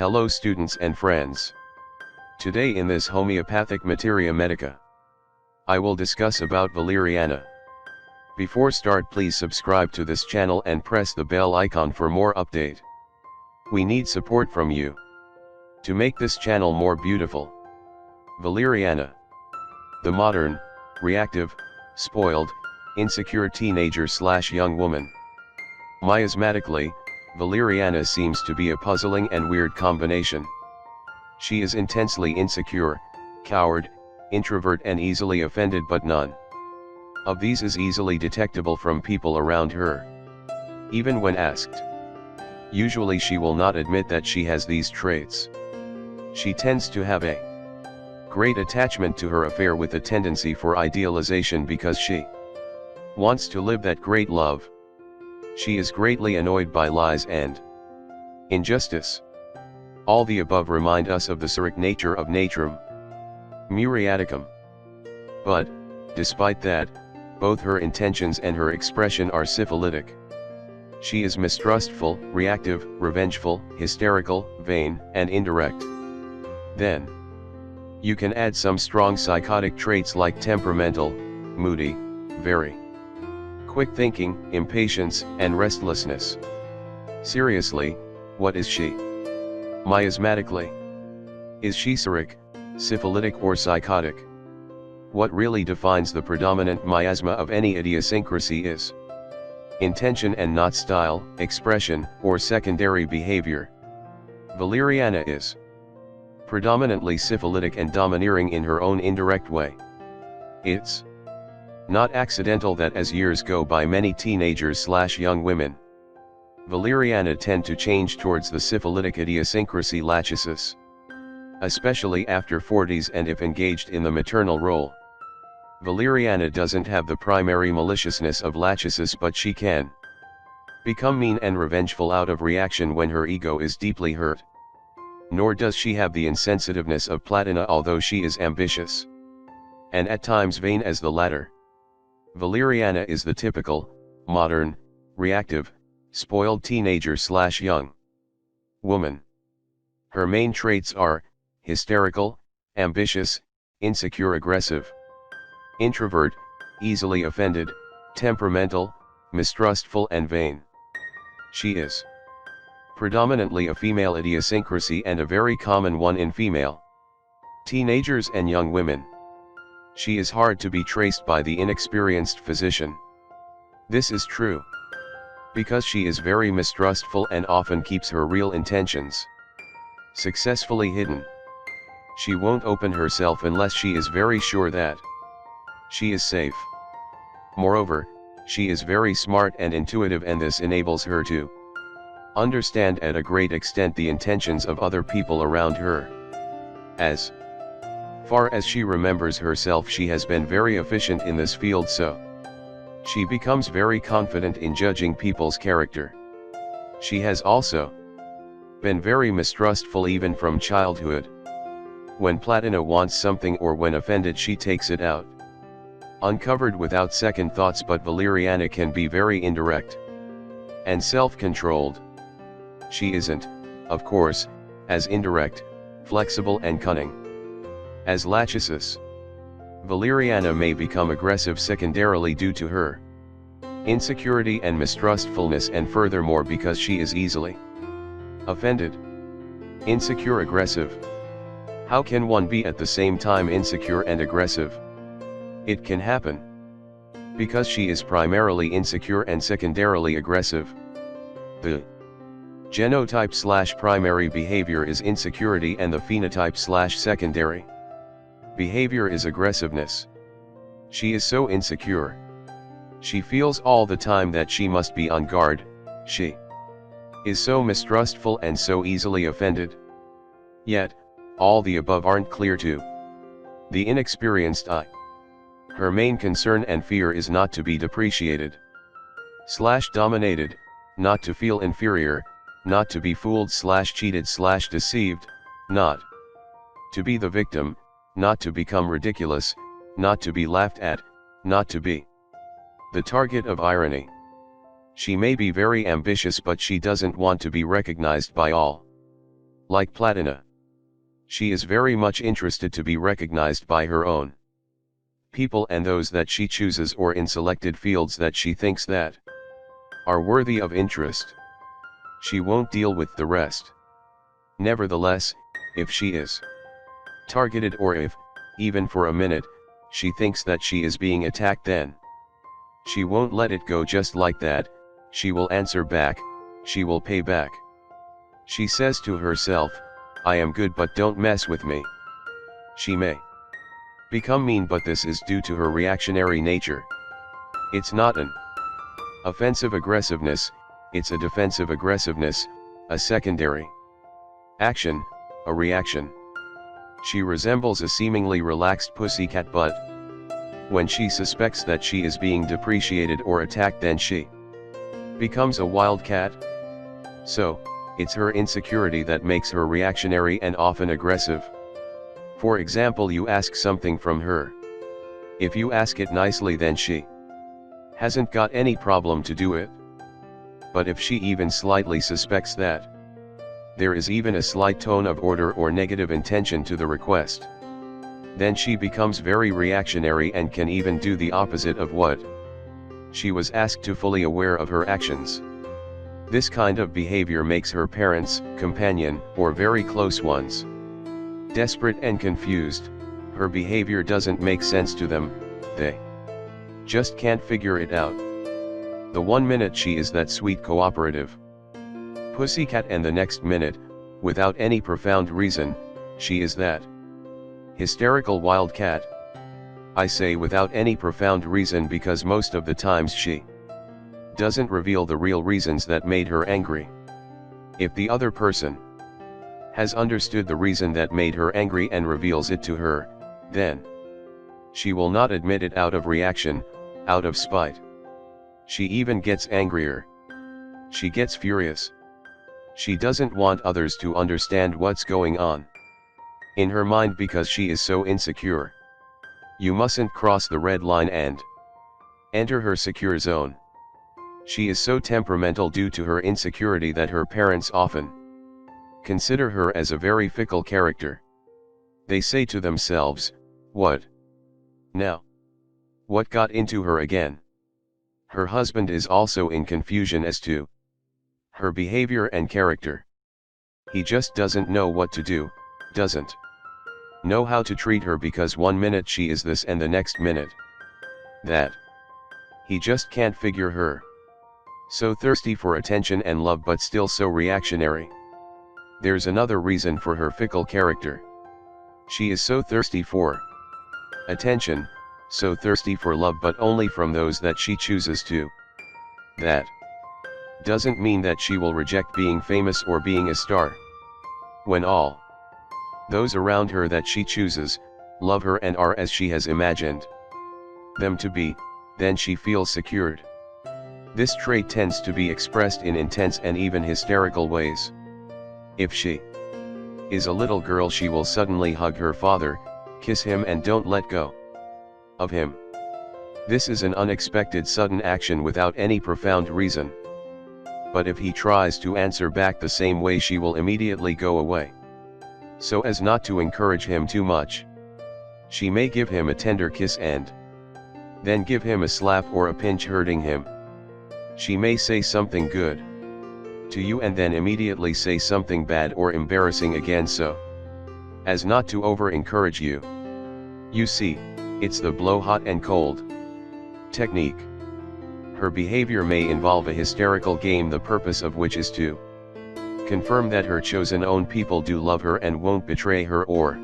Hello students and friends. Today in this Homeopathic Materia Medica, I will discuss about Valeriana. Before start, please subscribe to this channel and press the bell icon for more update. We need support from you to make this channel more beautiful. Valeriana, the modern, reactive, spoiled, insecure teenager/young woman. Miasmatically, Valeriana seems to be a puzzling and weird combination. She is intensely insecure, coward, introvert and easily offended, but none of these is easily detectable from people around her, even when asked. Usually she will not admit that she has these traits. She tends to have a great attachment to her affair with a tendency for idealization because she wants to live that great love. She is greatly annoyed by lies and injustice. All the above remind us of the Boericke nature of Natrum Muriaticum. But, despite that, both her intentions and her expression are syphilitic. She is mistrustful, reactive, revengeful, hysterical, vain, and indirect. Then, you can add some strong psychotic traits like temperamental, moody, very quick thinking, impatience, and restlessness. Seriously, what is she? Miasmatically, is she Boericke, syphilitic or psychotic? What really defines the predominant miasma of any idiosyncrasy is intention and not style, expression, or secondary behavior. Valeriana is predominantly syphilitic and domineering in her own indirect way. It's not accidental that as years go by, many teenagers/young women Valeriana tend to change towards the syphilitic idiosyncrasy lachesis, especially after 40s and if engaged in the maternal role. Valeriana doesn't have the primary maliciousness of lachesis, but she can become mean and revengeful out of reaction when her ego is deeply hurt. Nor does she have the insensitiveness of Platina, although she is ambitious and at times vain as the latter. Valeriana is the typical, modern, reactive, spoiled teenager/young woman. Her main traits are hysterical, ambitious, insecure, aggressive, introvert, easily offended, temperamental, mistrustful, and vain. She is predominantly a female idiosyncrasy and a very common one in female teenagers and young women. She is hard to be traced by the inexperienced physician. This is true because she is very mistrustful and often keeps her real intentions successfully hidden. She won't open herself unless she is very sure that she is safe. Moreover, she is very smart and intuitive, and this enables her to understand at a great extent the intentions of other people around her. As far as she remembers herself, she has been very efficient in this field, so she becomes very confident in judging people's character. She has also been very mistrustful even from childhood. When Platina wants something or when offended, she takes it out uncovered without second thoughts, but Valeriana can be very indirect and self-controlled. She isn't, of course, as indirect, flexible and cunning as lachesis. Valeriana may become aggressive secondarily due to her insecurity and mistrustfulness, and furthermore because she is easily offended. Insecure, aggressive. How can one be at the same time insecure and aggressive? It can happen because she is primarily insecure and secondarily aggressive. The genotype/primary behavior is insecurity and the phenotype/secondary behavior is aggressiveness. She is so insecure. She feels all the time that she must be on guard. She is so mistrustful and so easily offended. Yet, all the above aren't clear to the inexperienced eye. Her main concern and fear is not to be depreciated/dominated, not to feel inferior, not to be fooled/cheated/deceived, not to be the victim, not to become ridiculous, not to be laughed at, not to be the target of irony. She may be very ambitious, but she doesn't want to be recognized by all. Like Platina. She is very much interested to be recognized by her own people and those that she chooses, or in selected fields that she thinks that are worthy of interest. She won't deal with the rest. Nevertheless, if she is targeted, or if, even for a minute, she thinks that she is being attacked, then she won't let it go just like that. She will answer back, she will pay back. She says to herself, I am good, but don't mess with me. She may become mean, but this is due to her reactionary nature. It's not an offensive aggressiveness, it's a defensive aggressiveness, a secondary action, a reaction. She resembles a seemingly relaxed pussycat, but when she suspects that she is being depreciated or attacked, then she becomes a wildcat. So, it's her insecurity that makes her reactionary and often aggressive. For example, you ask something from her. If you ask it nicely, then she hasn't got any problem to do it. But if she even slightly suspects that there is even a slight tone of order or negative intention to the request, then she becomes very reactionary and can even do the opposite of what she was asked to, fully aware of her actions. This kind of behavior makes her parents, companion, or very close ones desperate and confused. Her behavior doesn't make sense to them, they just can't figure it out. The one minute she is that sweet cooperative pussycat, and the next minute, without any profound reason, she is that hysterical wildcat. I say without any profound reason because most of the times she doesn't reveal the real reasons that made her angry. If the other person has understood the reason that made her angry and reveals it to her, then she will not admit it out of reaction, out of spite. She even gets angrier. She gets furious. She doesn't want others to understand what's going on in her mind because she is so insecure. You mustn't cross the red line and enter her secure zone. She is so temperamental due to her insecurity that her parents often consider her as a very fickle character. They say to themselves, what now? What got into her again? Her husband is also in confusion as to her behavior and character. He just doesn't know what to do, doesn't know how to treat her, because one minute she is this and the next minute that. He just can't figure her. So thirsty for attention and love, but still so reactionary. There's another reason for her fickle character. She is so thirsty for attention, so thirsty for love, but only from those that she chooses to. That doesn't mean that she will reject being famous or being a star. When all those around her that she chooses love her and are as she has imagined them to be, then she feels secured. This trait tends to be expressed in intense and even hysterical ways. If she is a little girl, she will suddenly hug her father, kiss him and don't let go of him. This is an unexpected sudden action without any profound reason. But if he tries to answer back the same way, she will immediately go away. So as not to encourage him too much, she may give him a tender kiss and then give him a slap or a pinch, hurting him. She may say something good to you and then immediately say something bad or embarrassing again, so as not to over-encourage you. You see, it's the blow hot and cold technique. Her behavior may involve a hysterical game, the purpose of which is to confirm that her chosen own people do love her and won't betray her or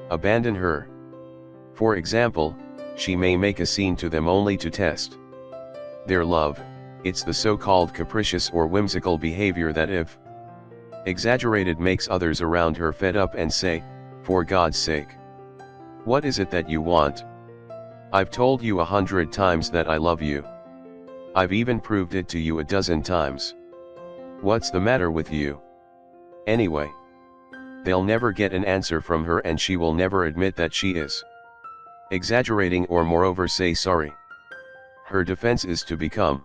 abandon her. For example, she may make a scene to them only to test their love. It's the so-called capricious or whimsical behavior that, if exaggerated, makes others around her fed up and say, for God's sake, what is it that you want? I've told you 100 times that I love you. I've even proved it to you a dozen times. What's the matter with you? Anyway, they'll never get an answer from her, and she will never admit that she is exaggerating or moreover say sorry. Her defense is to become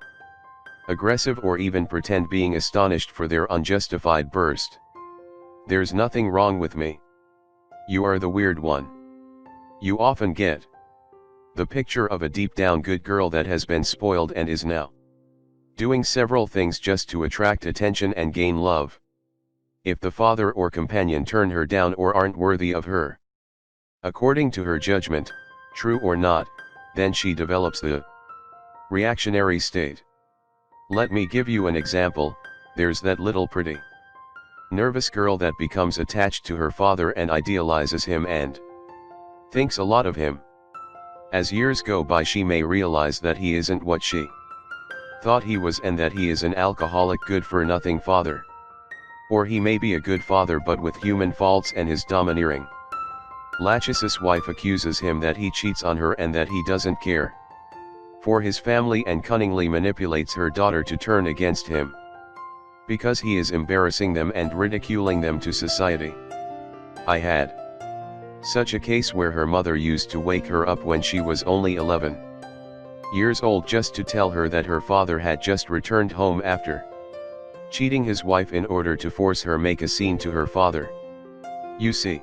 aggressive or even pretend being astonished for their unjustified burst There's nothing wrong with me. You are the weird one. You often get the picture of a deep down good girl that has been spoiled and is now doing several things just to attract attention and gain love. If the father or companion turn her down or aren't worthy of her, according to her judgment, true or not, then she develops the reactionary state. Let me give you an example. There's that little pretty, nervous girl that becomes attached to her father and idealizes him and thinks a lot of him. As years go by, she may realize that he isn't what she thought he was and that he is an alcoholic, good-for-nothing father. Or he may be a good father but with human faults, and his domineering, lascivious wife accuses him that he cheats on her and that he doesn't care for his family, and cunningly manipulates her daughter to turn against him because he is embarrassing them and ridiculing them to society. I had such a case where her mother used to wake her up when she was only 11 years old just to tell her that her father had just returned home after cheating his wife in order to force her make a scene to her father. You see,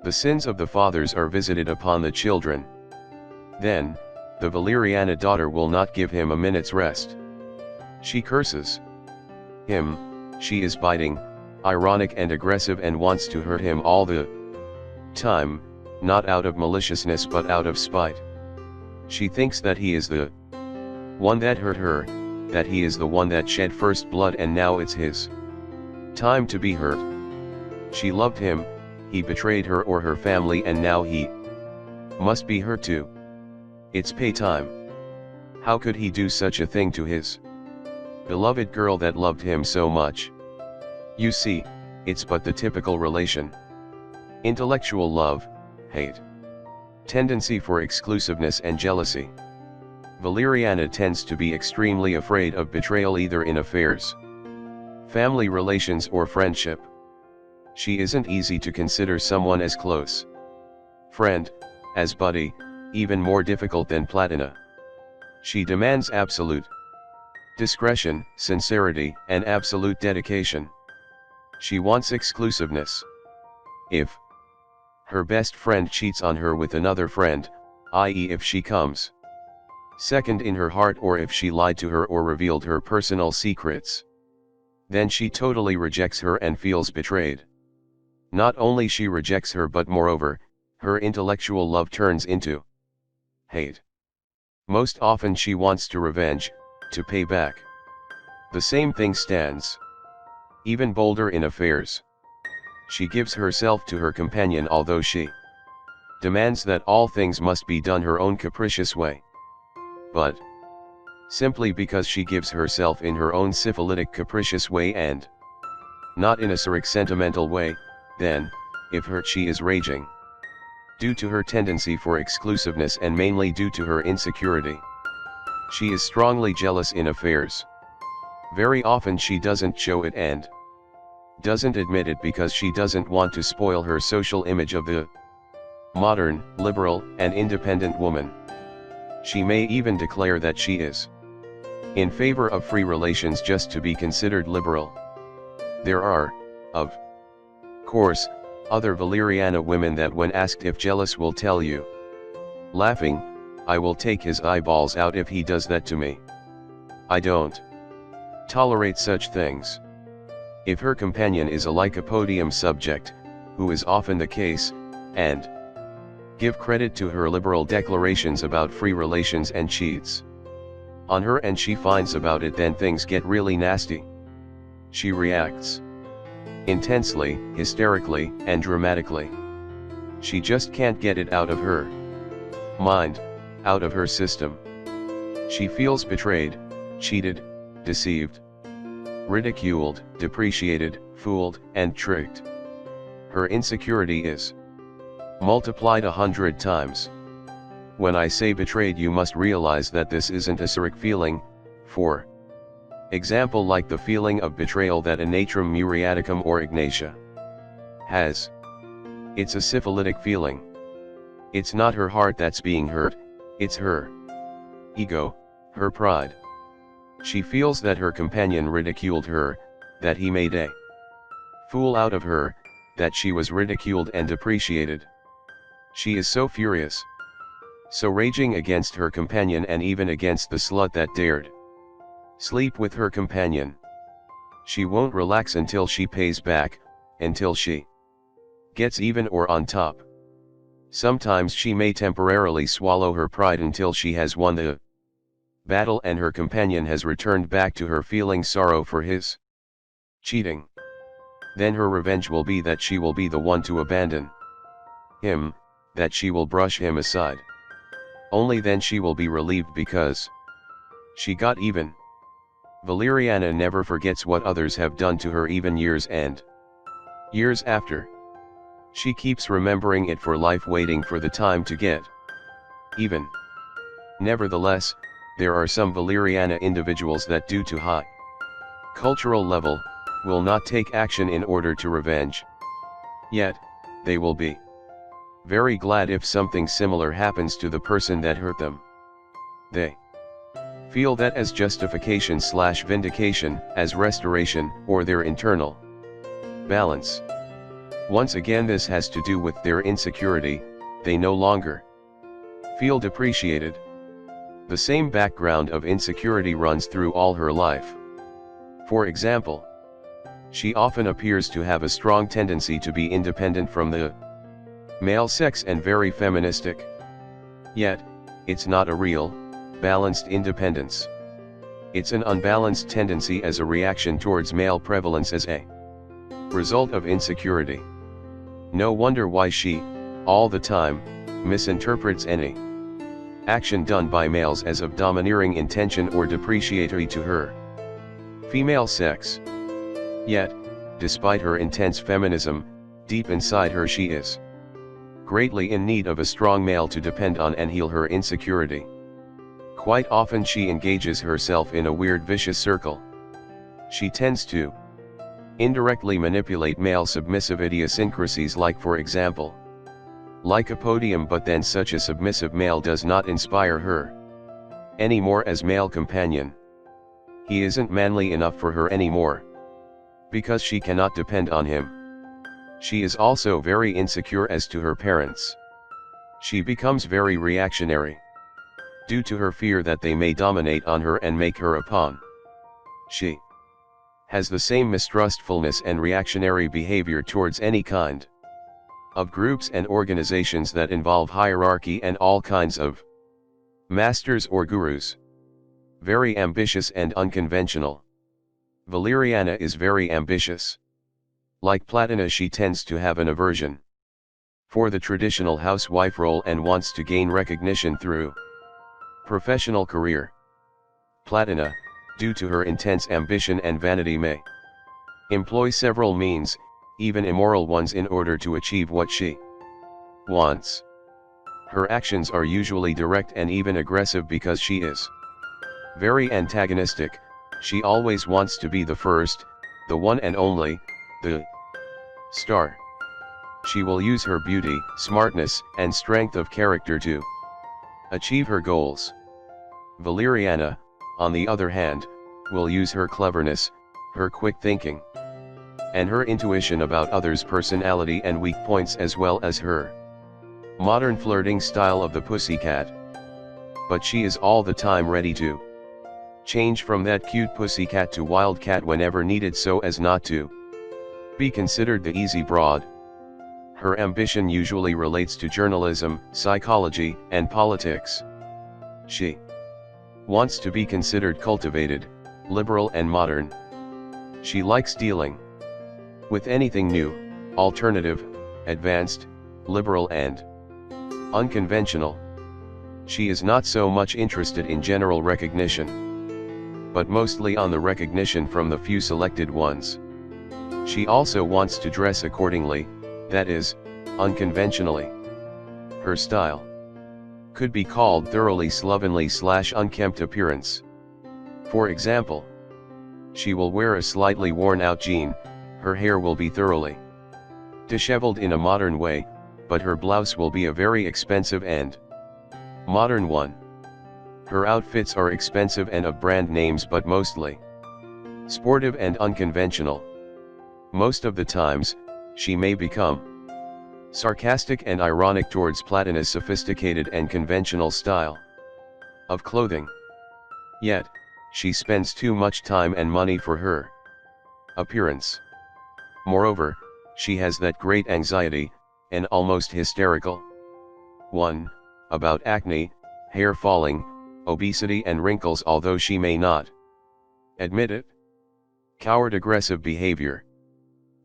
the sins of the fathers are visited upon the children. Then, the Valeriana daughter will not give him a minute's rest. She curses him, she is biting, ironic and aggressive, and wants to hurt him all the time, not out of maliciousness but out of spite. She thinks that he is the one that hurt her, that he is the one that shed first blood, and now it's his time to be hurt. She loved him, he betrayed her or her family, and now he must be hurt too. It's pay time. How could he do such a thing to his beloved girl that loved him so much? You see, it's but the typical relation. Intellectual love, hate, tendency for exclusiveness and jealousy. Valeriana tends to be extremely afraid of betrayal, either in affairs, family relations, or friendship. She isn't easy to consider someone as close friend, as buddy, even more difficult than Platina. She demands absolute discretion, sincerity, and absolute dedication. She wants exclusiveness. If her best friend cheats on her with another friend, i.e. if she comes second in her heart, or if she lied to her or revealed her personal secrets, then she totally rejects her and feels betrayed. Not only she rejects her, but moreover, her intellectual love turns into hate. Most often she wants to revenge, to pay back. The same thing stands even bolder in affairs. She gives herself to her companion, although she demands that all things must be done her own capricious way. But simply because she gives herself in her own syphilitic capricious way and not in a cyric sentimental way, then, if hurt, she is raging. Due to her tendency for exclusiveness and mainly due to her insecurity, she is strongly jealous in affairs. Very often she doesn't show it and doesn't admit it because she doesn't want to spoil her social image of the modern, liberal, and independent woman. She may even declare that she is in favor of free relations just to be considered liberal. There are, of course, other Valeriana women that when asked if jealous will tell you, laughing, "I will take his eyeballs out if he does that to me. I don't tolerate such things." If her companion is a lycopodium subject, who is often the case, and give credit to her liberal declarations about free relations and cheats on her and she finds about it, then things get really nasty. She reacts intensely, hysterically, and dramatically. She just can't get it out of her mind, out of her system. She feels betrayed, cheated, deceived, ridiculed, depreciated, fooled, and tricked. Her insecurity is multiplied 100 times. When I say betrayed, you must realize that this isn't a cyric feeling, for example, like the feeling of betrayal that Anatrum muriaticum or Ignatia has. It's a syphilitic feeling. It's not her heart that's being hurt, it's her ego, her pride. She feels that her companion ridiculed her, that he made a Fool out of her, that she was ridiculed and depreciated. She is so furious. So raging against her companion and even against the slut that dared sleep with her companion. She won't relax until she pays back, until she gets even or on top. Sometimes she may temporarily swallow her pride until she has won the battle and her companion has returned back to her feeling sorrow for his cheating. Then her revenge will be that she will be the one to abandon him, that she will brush him aside. Only then she will be relieved because she got even. Valeriana never forgets what others have done to her even years and years after. She keeps remembering it for life, waiting for the time to get even. Nevertheless, there are some Valeriana individuals that due to high cultural level, will not take action in order to revenge. Yet, they will be very glad if something similar happens to the person that hurt them. They feel that as justification/vindication, as restoration, or their internal balance. Once again, this has to do with their insecurity. They no longer feel depreciated. The same background of insecurity runs through all her life. For example, she often appears to have a strong tendency to be independent from the male sex and very feministic. Yet, it's not a real, balanced independence. It's an unbalanced tendency as a reaction towards male prevalence as a result of insecurity. No wonder why she, all the time, misinterprets any action done by males as of domineering intention or depreciatory to her female sex. Yet, despite her intense feminism, deep inside her she is greatly in need of a strong male to depend on and heal her insecurity. Quite often she engages herself in a weird vicious circle. She tends to indirectly manipulate male submissive idiosyncrasies, like for example, like a podium, but then such a submissive male does not inspire her anymore as male companion. He isn't manly enough for her anymore, because she cannot depend on him. She is also very insecure as to her parents. She becomes very reactionary, due to her fear that they may dominate on her and make her a pawn. She has the same mistrustfulness and reactionary behavior towards any kind of groups and organizations that involve hierarchy and all kinds of masters or gurus. Very ambitious and unconventional. Valeriana is very ambitious. Like Platina, she tends to have an aversion for the traditional housewife role and wants to gain recognition through professional career. Platina, due to her intense ambition and vanity, may employ several means, even immoral ones, in order to achieve what she wants. Her actions are usually direct and even aggressive because she is very antagonistic. She always wants to be the first, the one and only, the star. She will use her beauty, smartness, and strength of character to achieve her goals. Valeriana, on the other hand, will use her cleverness, her quick thinking, and her intuition about others' personality and weak points, as well as her modern flirting style of the pussycat. But she is all the time ready to change from that cute pussycat to wildcat whenever needed, so as not to be considered the easy broad. Her ambition usually relates to journalism, psychology, and politics. She wants to be considered cultivated, liberal and modern. She likes dealing with anything new, alternative, advanced, liberal and unconventional. She is not so much interested in general recognition, but mostly on the recognition from the few selected ones. She also wants to dress accordingly, that is, unconventionally. Her style could be called thoroughly slovenly/unkempt appearance. For example, she will wear a slightly worn-out jean, her hair will be thoroughly disheveled in a modern way, but her blouse will be a very expensive and modern one. Her outfits are expensive and of brand names, but mostly sportive and unconventional. Most of the times, she may become sarcastic and ironic towards Platina's sophisticated and conventional style of clothing. Yet, she spends too much time and money for her appearance. Moreover, she has that great anxiety, an almost hysterical one, about acne, hair falling, obesity and wrinkles, although she may not admit it. Coward aggressive behavior.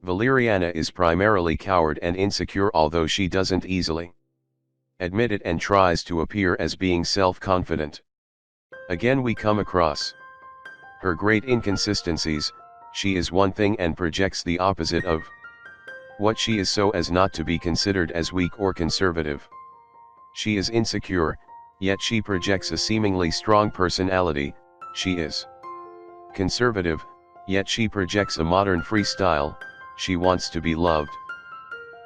Valeriana is primarily coward and insecure, although she doesn't easily admit it and tries to appear as being self-confident. Again we come across her great inconsistencies. She is one thing and projects the opposite of what she is so as not to be considered as weak or conservative. She is insecure, yet she projects a seemingly strong personality. She is conservative, yet she projects a modern free style. She wants to be loved,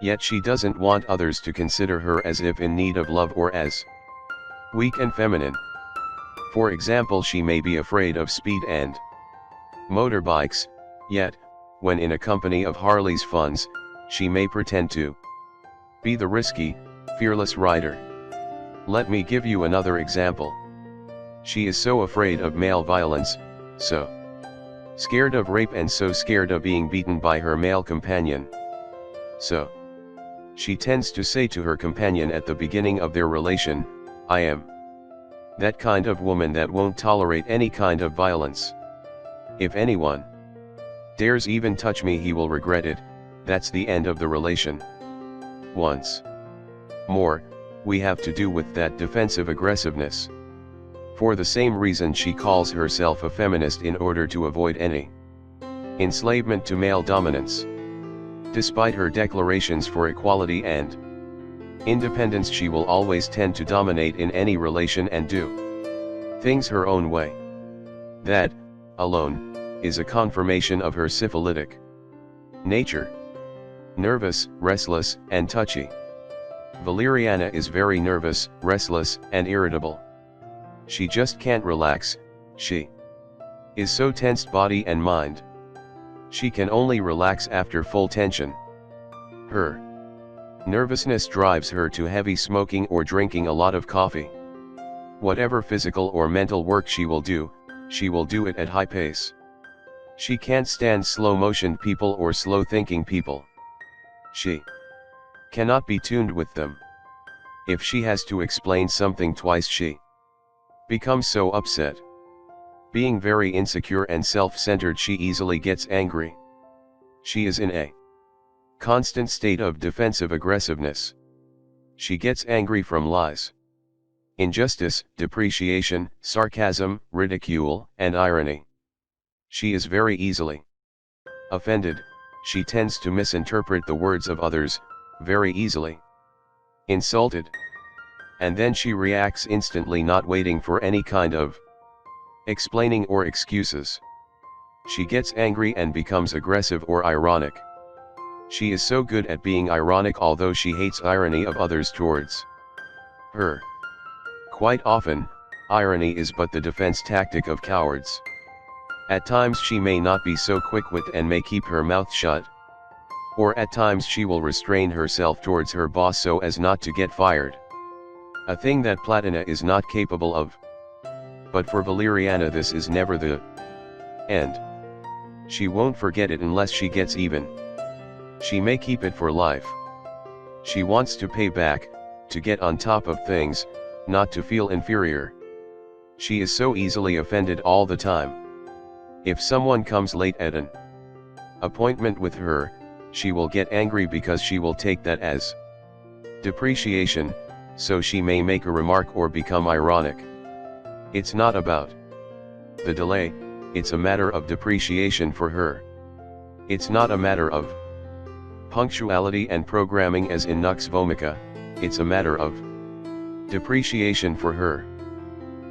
yet she doesn't want others to consider her as if in need of love or as weak and feminine. For example, she may be afraid of speed and motorbikes, yet, when in a company of Harley's funds, she may pretend to be the risky, fearless rider. Let me give you another example. She is so afraid of male violence, so scared of rape and so scared of being beaten by her male companion. So she tends to say to her companion at the beginning of their relation, "I am that kind of woman that won't tolerate any kind of violence. If anyone dares even touch me, he will regret it." That's the end of the relation. Once more, we have to do with that defensive aggressiveness. For the same reason she calls herself a feminist, in order to avoid any enslavement to male dominance. Despite her declarations for equality and independence, she will always tend to dominate in any relation and do things her own way. That, alone, is a confirmation of her syphilitic nature. Nervous, restless, and touchy. Valeriana is very nervous, restless, and irritable. She just can't relax. She is so tensed body and mind. She can only relax after full tension. Her nervousness drives her to heavy smoking or drinking a lot of coffee. Whatever physical or mental work she will do it at high pace. She can't stand slow-motion people or slow-thinking people. She cannot be tuned with them. If she has to explain something twice, she becomes so upset. Being very insecure and self-centered, she easily gets angry. She is in a constant state of defensive aggressiveness. She gets angry from lies, injustice, depreciation, sarcasm, ridicule, and irony. She is very easily offended. She tends to misinterpret the words of others, very easily insulted. And then she reacts instantly, not waiting for any kind of explaining or excuses. She gets angry and becomes aggressive or ironic. She is so good at being ironic, although she hates irony of others towards her. Quite often, irony is but the defense tactic of cowards. At times she may not be so quick-witted and may keep her mouth shut. Or at times she will restrain herself towards her boss so as not to get fired. A thing that Platina is not capable of. But for Valeriana this is never the end. She won't forget it unless she gets even. She may keep it for life. She wants to pay back, to get on top of things, not to feel inferior. She is so easily offended all the time. If someone comes late at an appointment with her, she will get angry because she will take that as depreciation, so she may make a remark or become ironic. It's not about the delay, it's a matter of depreciation for her. It's not a matter of punctuality and programming as in Nux Vomica, it's a matter of depreciation for her.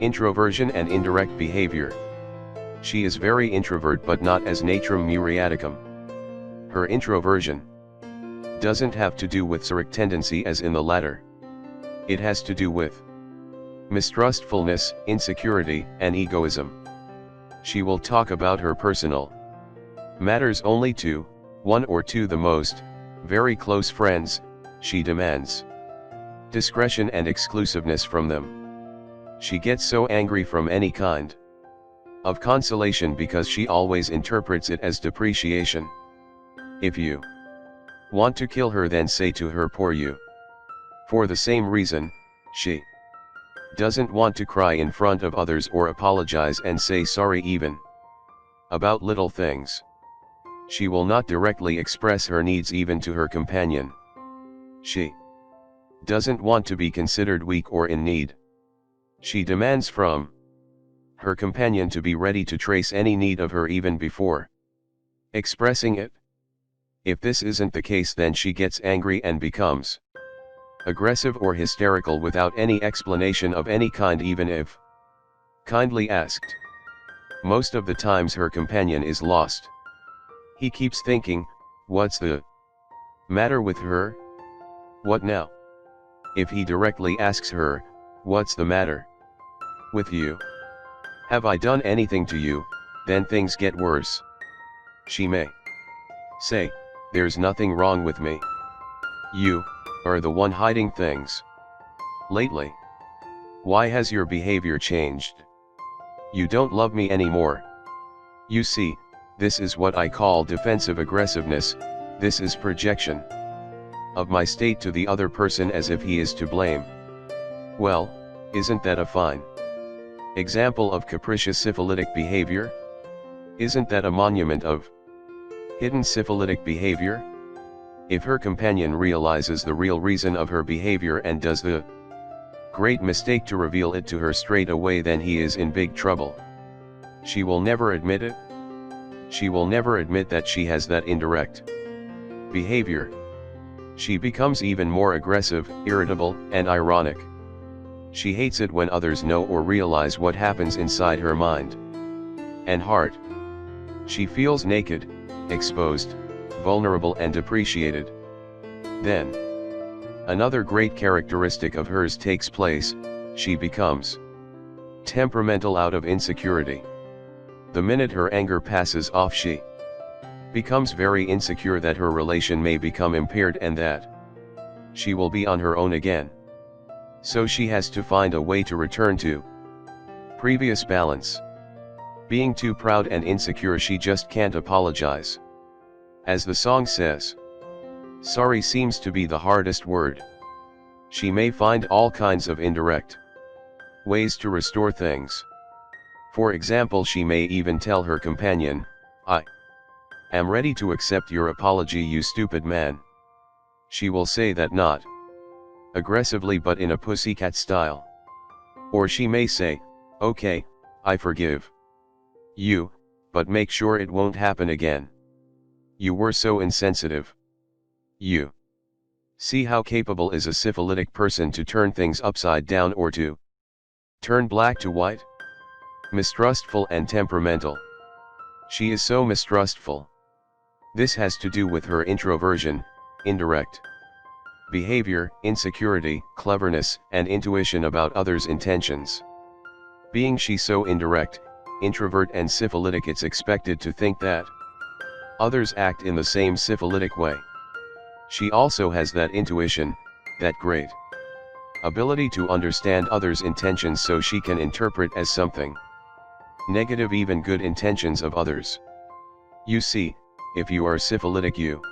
Introversion and indirect behavior. She is very introvert but not as natrum muriaticum. Her introversion doesn't have to do with Cyric tendency as in the latter. It has to do with mistrustfulness, insecurity, and egoism. She will talk about her personal matters only to one or two the most, very close friends, she demands discretion and exclusiveness from them. She gets so angry from any kind of consolation because she always interprets it as depreciation. If you want to kill her, then say to her poor you. For the same reason, she doesn't want to cry in front of others or apologize and say sorry even about little things. She will not directly express her needs even to her companion. She doesn't want to be considered weak or in need. She demands from her companion to be ready to trace any need of her even before expressing it. If this isn't the case, then she gets angry and becomes aggressive or hysterical without any explanation of any kind, even if kindly asked. Most of the times her companion is lost. He keeps thinking, what's the matter with her? What now? If he directly asks her, what's the matter with you? Have I done anything to you? Then things get worse. She may say, there's nothing wrong with me. You are the one hiding things lately. Why has your behavior changed? You don't love me anymore. You see, this is what I call defensive aggressiveness. This is projection of my state to the other person as if he is to blame. Well, isn't that a fine example of capricious syphilitic behavior? Isn't that a monument of hidden syphilitic behavior? If her companion realizes the real reason of her behavior and does the great mistake to reveal it to her straight away, then he is in big trouble. She will never admit it. She will never admit that she has that indirect behavior. She becomes even more aggressive, irritable, and ironic. She hates it when others know or realize what happens inside her mind and heart. She feels naked, exposed, vulnerable, and depreciated. Then another great characteristic of hers takes place. She becomes temperamental out of insecurity. The minute her anger passes off, she becomes very insecure that her relation may become impaired and that she will be on her own again. So she has to find a way to return to previous balance. Being too proud and insecure, she just can't apologize. As the song says, sorry seems to be the hardest word. She may find all kinds of indirect ways to restore things. For example, she may even tell her companion, I am ready to accept your apology, you stupid man. She will say that not aggressively but in a pussycat style. Or she may say, okay, I forgive you, but make sure it won't happen again. You were so insensitive. You see how capable is a syphilitic person to turn things upside down or to turn black to white? Mistrustful and temperamental. She is so mistrustful. This has to do with her introversion, indirect behavior, insecurity, cleverness, and intuition about others' intentions. Being she so indirect, introvert, and syphilitic, it's expected to think that others act in the same syphilitic way. She also has that intuition, that great ability to understand others' intentions, so she can interpret as something negative even good intentions of others. You see, if you are syphilitic, you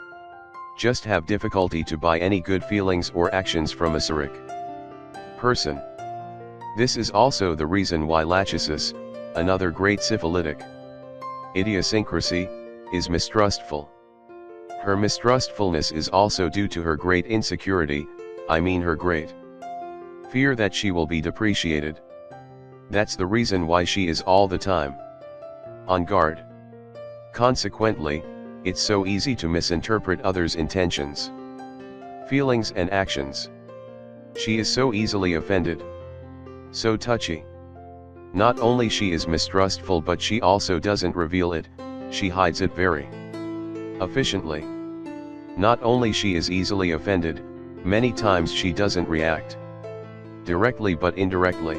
just have difficulty to buy any good feelings or actions from a syphilitic person. This is also the reason why Lachesis, another great syphilitic idiosyncrasy, is mistrustful. Her mistrustfulness is also due to her great insecurity, I mean her great fear that she will be depreciated. That's the reason why she is all the time on guard. Consequently, it's so easy to misinterpret others' intentions, feelings, and actions. She is so easily offended, so touchy. Not only she is mistrustful, but she also doesn't reveal it, she hides it very efficiently. Not only she is easily offended, many times she doesn't react directly but indirectly.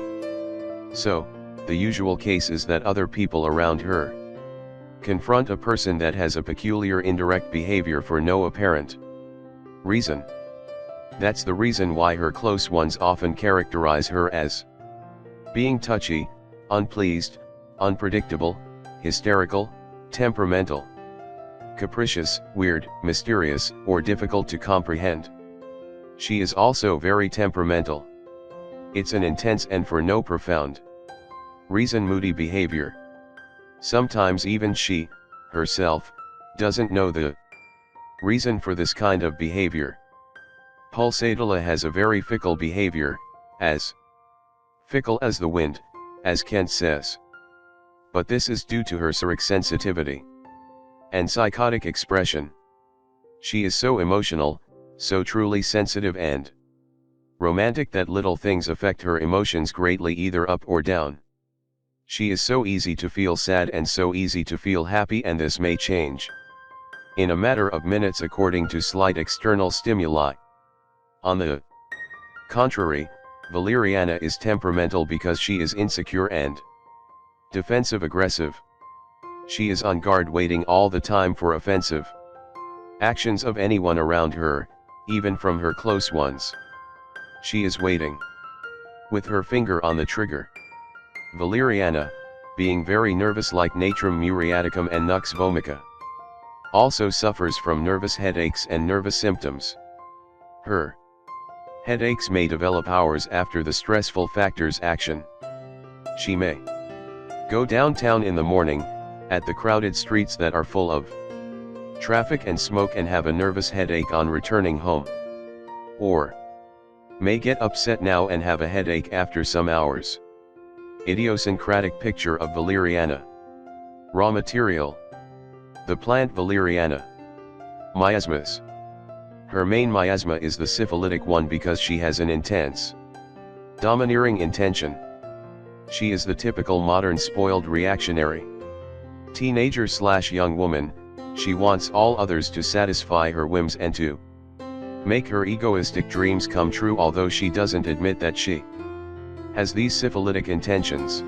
So, the usual case is that other people around her Confront a person that has a peculiar indirect behavior for no apparent reason. That's the reason why her close ones often characterize her as being touchy, unpleased, unpredictable, hysterical, temperamental, capricious, weird, mysterious, or difficult to comprehend. She is also very temperamental. It's an intense and for no profound reason moody behavior. Sometimes even she, herself, doesn't know the reason for this kind of behavior. Pulsatilla has a very fickle behavior, as fickle as the wind, as Kent says. But this is due to her Cyric sensitivity and psychotic expression. She is so emotional, so truly sensitive and romantic that little things affect her emotions greatly either up or down. She is so easy to feel sad and so easy to feel happy, and this may change in a matter of minutes according to slight external stimuli. On the contrary, Valeriana is temperamental because she is insecure and defensive aggressive. She is on guard waiting all the time for offensive actions of anyone around her, even from her close ones. She is waiting with her finger on the trigger. Valeriana, being very nervous like natrum muriaticum and nux vomica, also suffers from nervous headaches and nervous symptoms. Her headaches may develop hours after the stressful factor's action. She may go downtown in the morning, at the crowded streets that are full of traffic and smoke, and have a nervous headache on returning home. Or may get upset now and have a headache after some hours. Idiosyncratic picture of Valeriana. Raw material: the plant Valeriana. Miasmas. Her main miasma is the syphilitic one because she has an intense, domineering intention. She is the typical modern spoiled reactionary teenager/young woman. She wants all others to satisfy her whims and to make her egoistic dreams come true, although she doesn't admit that she has these syphilitic intentions.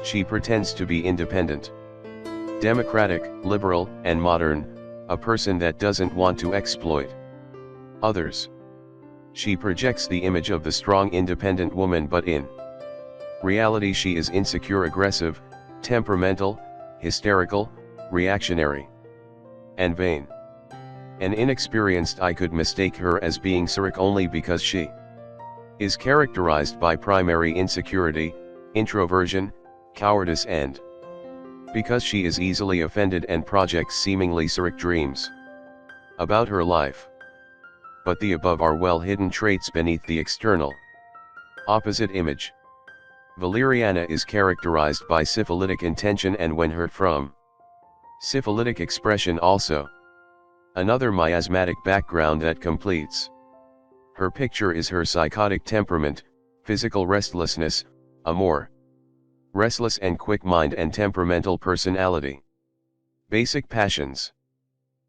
She pretends to be independent, democratic, liberal, and modern, a person that doesn't want to exploit others. She projects the image of the strong independent woman, but in reality she is insecure, aggressive, temperamental, hysterical, reactionary, and vain. An inexperienced eye could mistake her as being Cyric only because she is characterized by primary insecurity, introversion, cowardice, and because she is easily offended and projects seemingly Cyric dreams about her life. But the above are well-hidden traits beneath the external opposite image. Valeriana is characterized by syphilitic intention, and when hurt from syphilitic expression also. Another miasmatic background that completes her picture is her psychotic temperament, physical restlessness, a more restless and quick mind, and temperamental personality. Basic passions.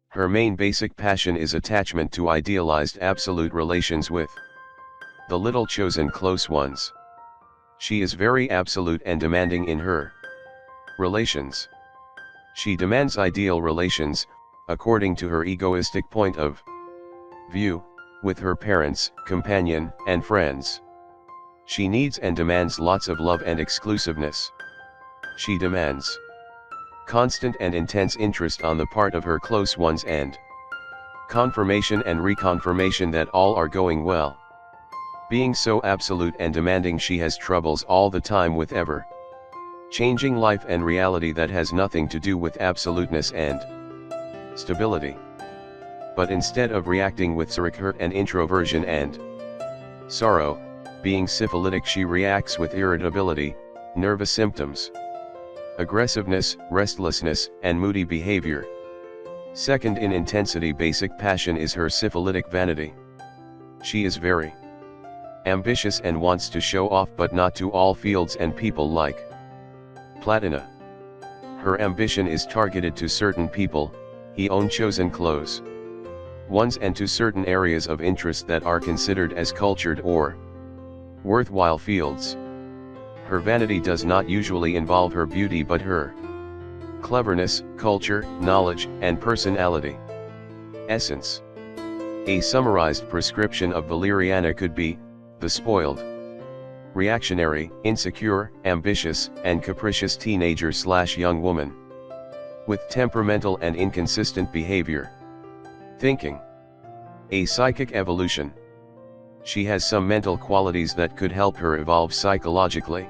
Her main basic passion is attachment to idealized absolute relations with the little chosen close ones. She is very absolute and demanding in her relations. She demands ideal relations, according to her egoistic point of view, with her parents, companion, and friends. She needs and demands lots of love and exclusiveness. She demands constant and intense interest on the part of her close ones, and confirmation and reconfirmation that all are going well. Being so absolute and demanding, she has troubles all the time with ever changing life and reality that has nothing to do with absoluteness and stability. But instead of reacting with Cyric hurt and introversion and sorrow, being syphilitic, she reacts with irritability, nervous symptoms, aggressiveness, restlessness, and moody behavior. Second in intensity basic passion is her syphilitic vanity. She is very ambitious and wants to show off, but not to all fields and people like Platina. Her ambition is targeted to certain people, he own chosen close ones, and to certain areas of interest that are considered as cultured or worthwhile fields. Her vanity does not usually involve her beauty but her cleverness, culture, knowledge, and personality. Essence. A summarized prescription of Valeriana could be, the spoiled, reactionary, insecure, ambitious, and capricious teenager/young woman, with temperamental and inconsistent behavior. Thinking. A psychic evolution. She has some mental qualities that could help her evolve psychologically.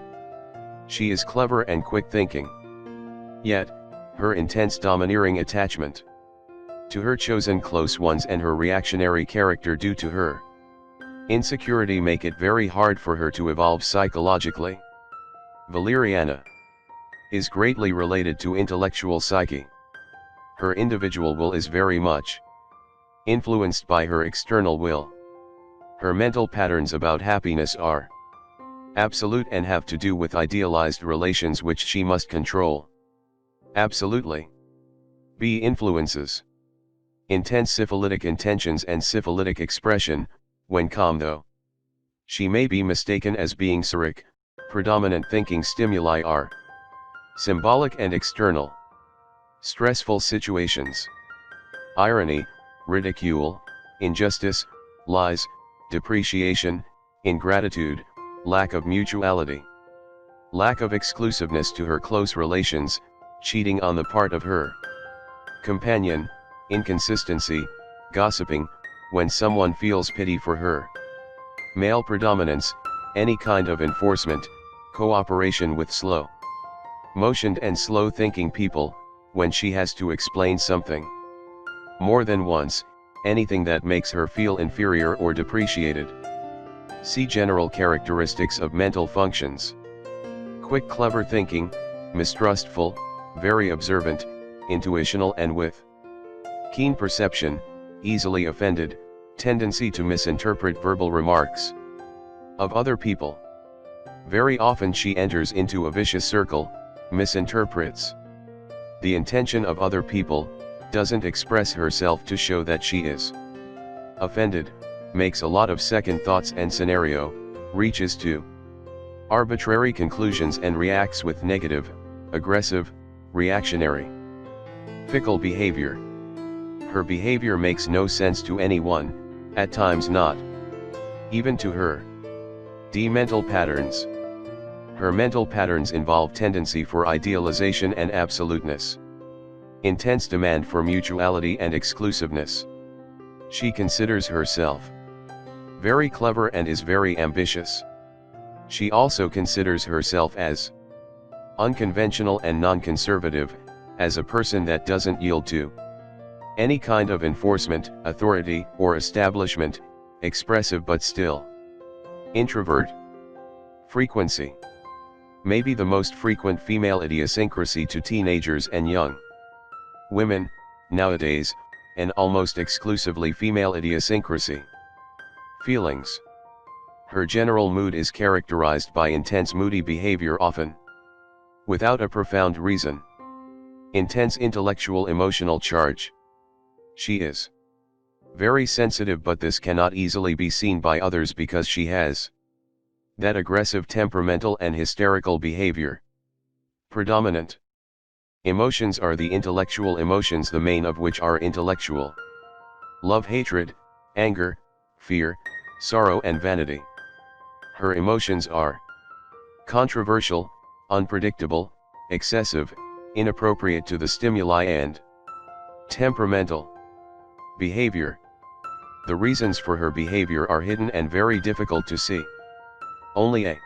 She is clever and quick thinking. Yet, her intense domineering attachment to her chosen close ones and her reactionary character due to her insecurity make it very hard for her to evolve psychologically. Valeriana is greatly related to intellectual psyche. Her individual will is very much influenced by her external will. Her mental patterns about happiness are absolute and have to do with idealized relations which she must control absolutely. B. Influences. Intense syphilitic intentions and syphilitic expression. When calm though, she may be mistaken as being Boericke. Predominant thinking stimuli are symbolic and external. Stressful situations. Irony, ridicule, injustice, lies, depreciation, ingratitude, lack of mutuality. Lack of exclusiveness to her close relations, cheating on the part of her companion, inconsistency, gossiping, when someone feels pity for her. Male predominance, any kind of enforcement, cooperation with slow motioned and slow thinking people, when she has to explain something more than once, anything that makes her feel inferior or depreciated. See general characteristics of mental functions. Quick clever thinking, mistrustful, very observant, intuitional and with keen perception, easily offended, tendency to misinterpret verbal remarks of other people. Very often she enters into a vicious circle, misinterprets the intention of other people, doesn't express herself to show that she is offended, makes a lot of second thoughts and scenario, reaches to arbitrary conclusions and reacts with negative, aggressive, reactionary, fickle behavior. Her behavior makes no sense to anyone, at times not even to her. D. Mental patterns. Her mental patterns involve tendency for idealization and absoluteness. Intense demand for mutuality and exclusiveness. She considers herself very clever and is very ambitious. She also considers herself as unconventional and non-conservative, as a person that doesn't yield to any kind of enforcement, authority, or establishment, expressive but still introvert. Frequency. May be the most frequent female idiosyncrasy to teenagers and young women, nowadays, and almost exclusively female idiosyncrasy. Feelings. Her general mood is characterized by intense moody behavior, often without a profound reason. Intense intellectual emotional charge. She is very sensitive, but this cannot easily be seen by others because she has that aggressive temperamental and hysterical behavior. Predominant emotions are the intellectual emotions, the main of which are intellectual: love, hatred, anger, fear, sorrow and vanity. Her emotions are controversial, unpredictable, excessive, inappropriate to the stimuli and temperamental. Behavior. The reasons for her behavior are hidden and very difficult to see. Only a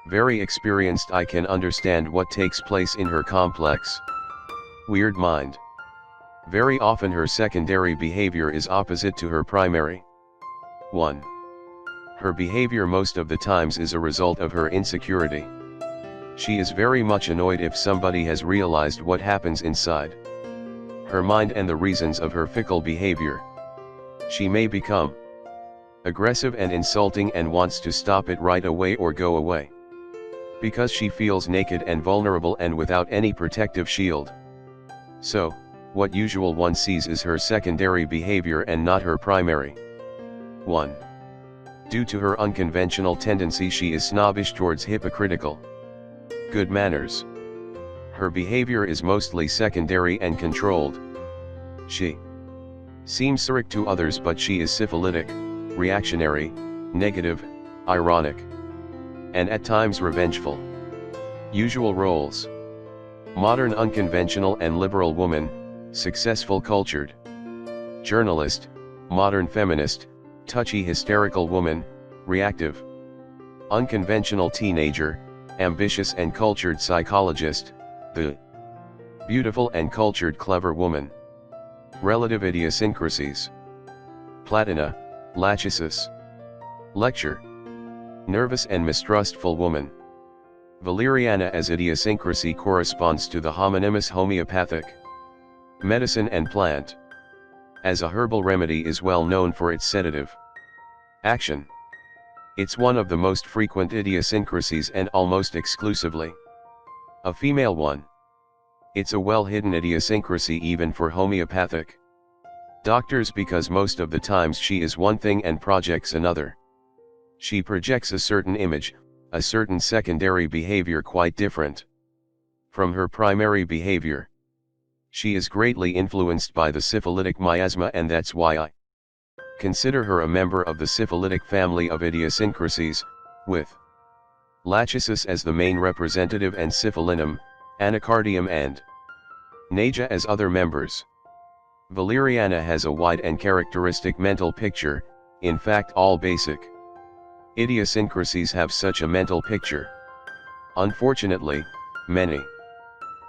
very experienced eye can understand what takes place in her complex, weird mind. Very often her secondary behavior is opposite to her primary one. Her behavior most of the times is a result of her insecurity. She is very much annoyed if somebody has realized what happens inside her mind and the reasons of her fickle behavior. She may become aggressive and insulting and wants to stop it right away or go away, because she feels naked and vulnerable and without any protective shield. So, what usual one sees is her secondary behavior and not her primary one. Due to her unconventional tendency, she is snobbish towards hypocritical good manners. Her behavior is mostly secondary and controlled. She seems syric to others, but she is syphilitic, reactionary, negative, ironic, and at times revengeful. Usual roles: modern unconventional and liberal woman, successful cultured journalist, modern feminist, touchy hysterical woman, reactive, unconventional teenager, ambitious and cultured psychologist, the beautiful and cultured clever woman. Relative idiosyncrasies: Platina, lachesis, lecture, nervous and mistrustful woman. Valeriana as idiosyncrasy corresponds to the homonymous homeopathic medicine and plant. As a herbal remedy is well known for its sedative action. It's one of the most frequent idiosyncrasies and almost exclusively a female one. It's a well-hidden idiosyncrasy even for homeopathic doctors, because most of the times she is one thing and projects another. She projects a certain image, a certain secondary behavior quite different from her primary behavior. She is greatly influenced by the syphilitic miasma, and that's why I consider her a member of the syphilitic family of idiosyncrasies, with lachesis as the main representative and syphilinum, anacardium and naja as other members. Valeriana has a wide and characteristic mental picture. In fact, all basic idiosyncrasies have such a mental picture. Unfortunately, many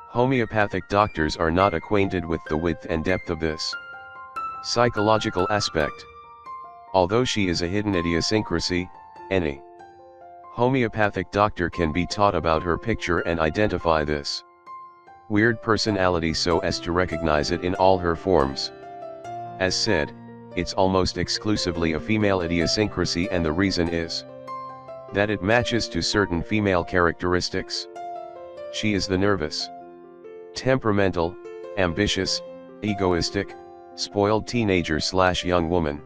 homeopathic doctors are not acquainted with the width and depth of this psychological aspect. Although she is a hidden idiosyncrasy, any homeopathic doctor can be taught about her picture and identify this weird personality so as to recognize it in all her forms. As said, it's almost exclusively a female idiosyncrasy, and the reason is that it matches to certain female characteristics. She is the nervous, temperamental, ambitious, egoistic, spoiled teenager/young woman.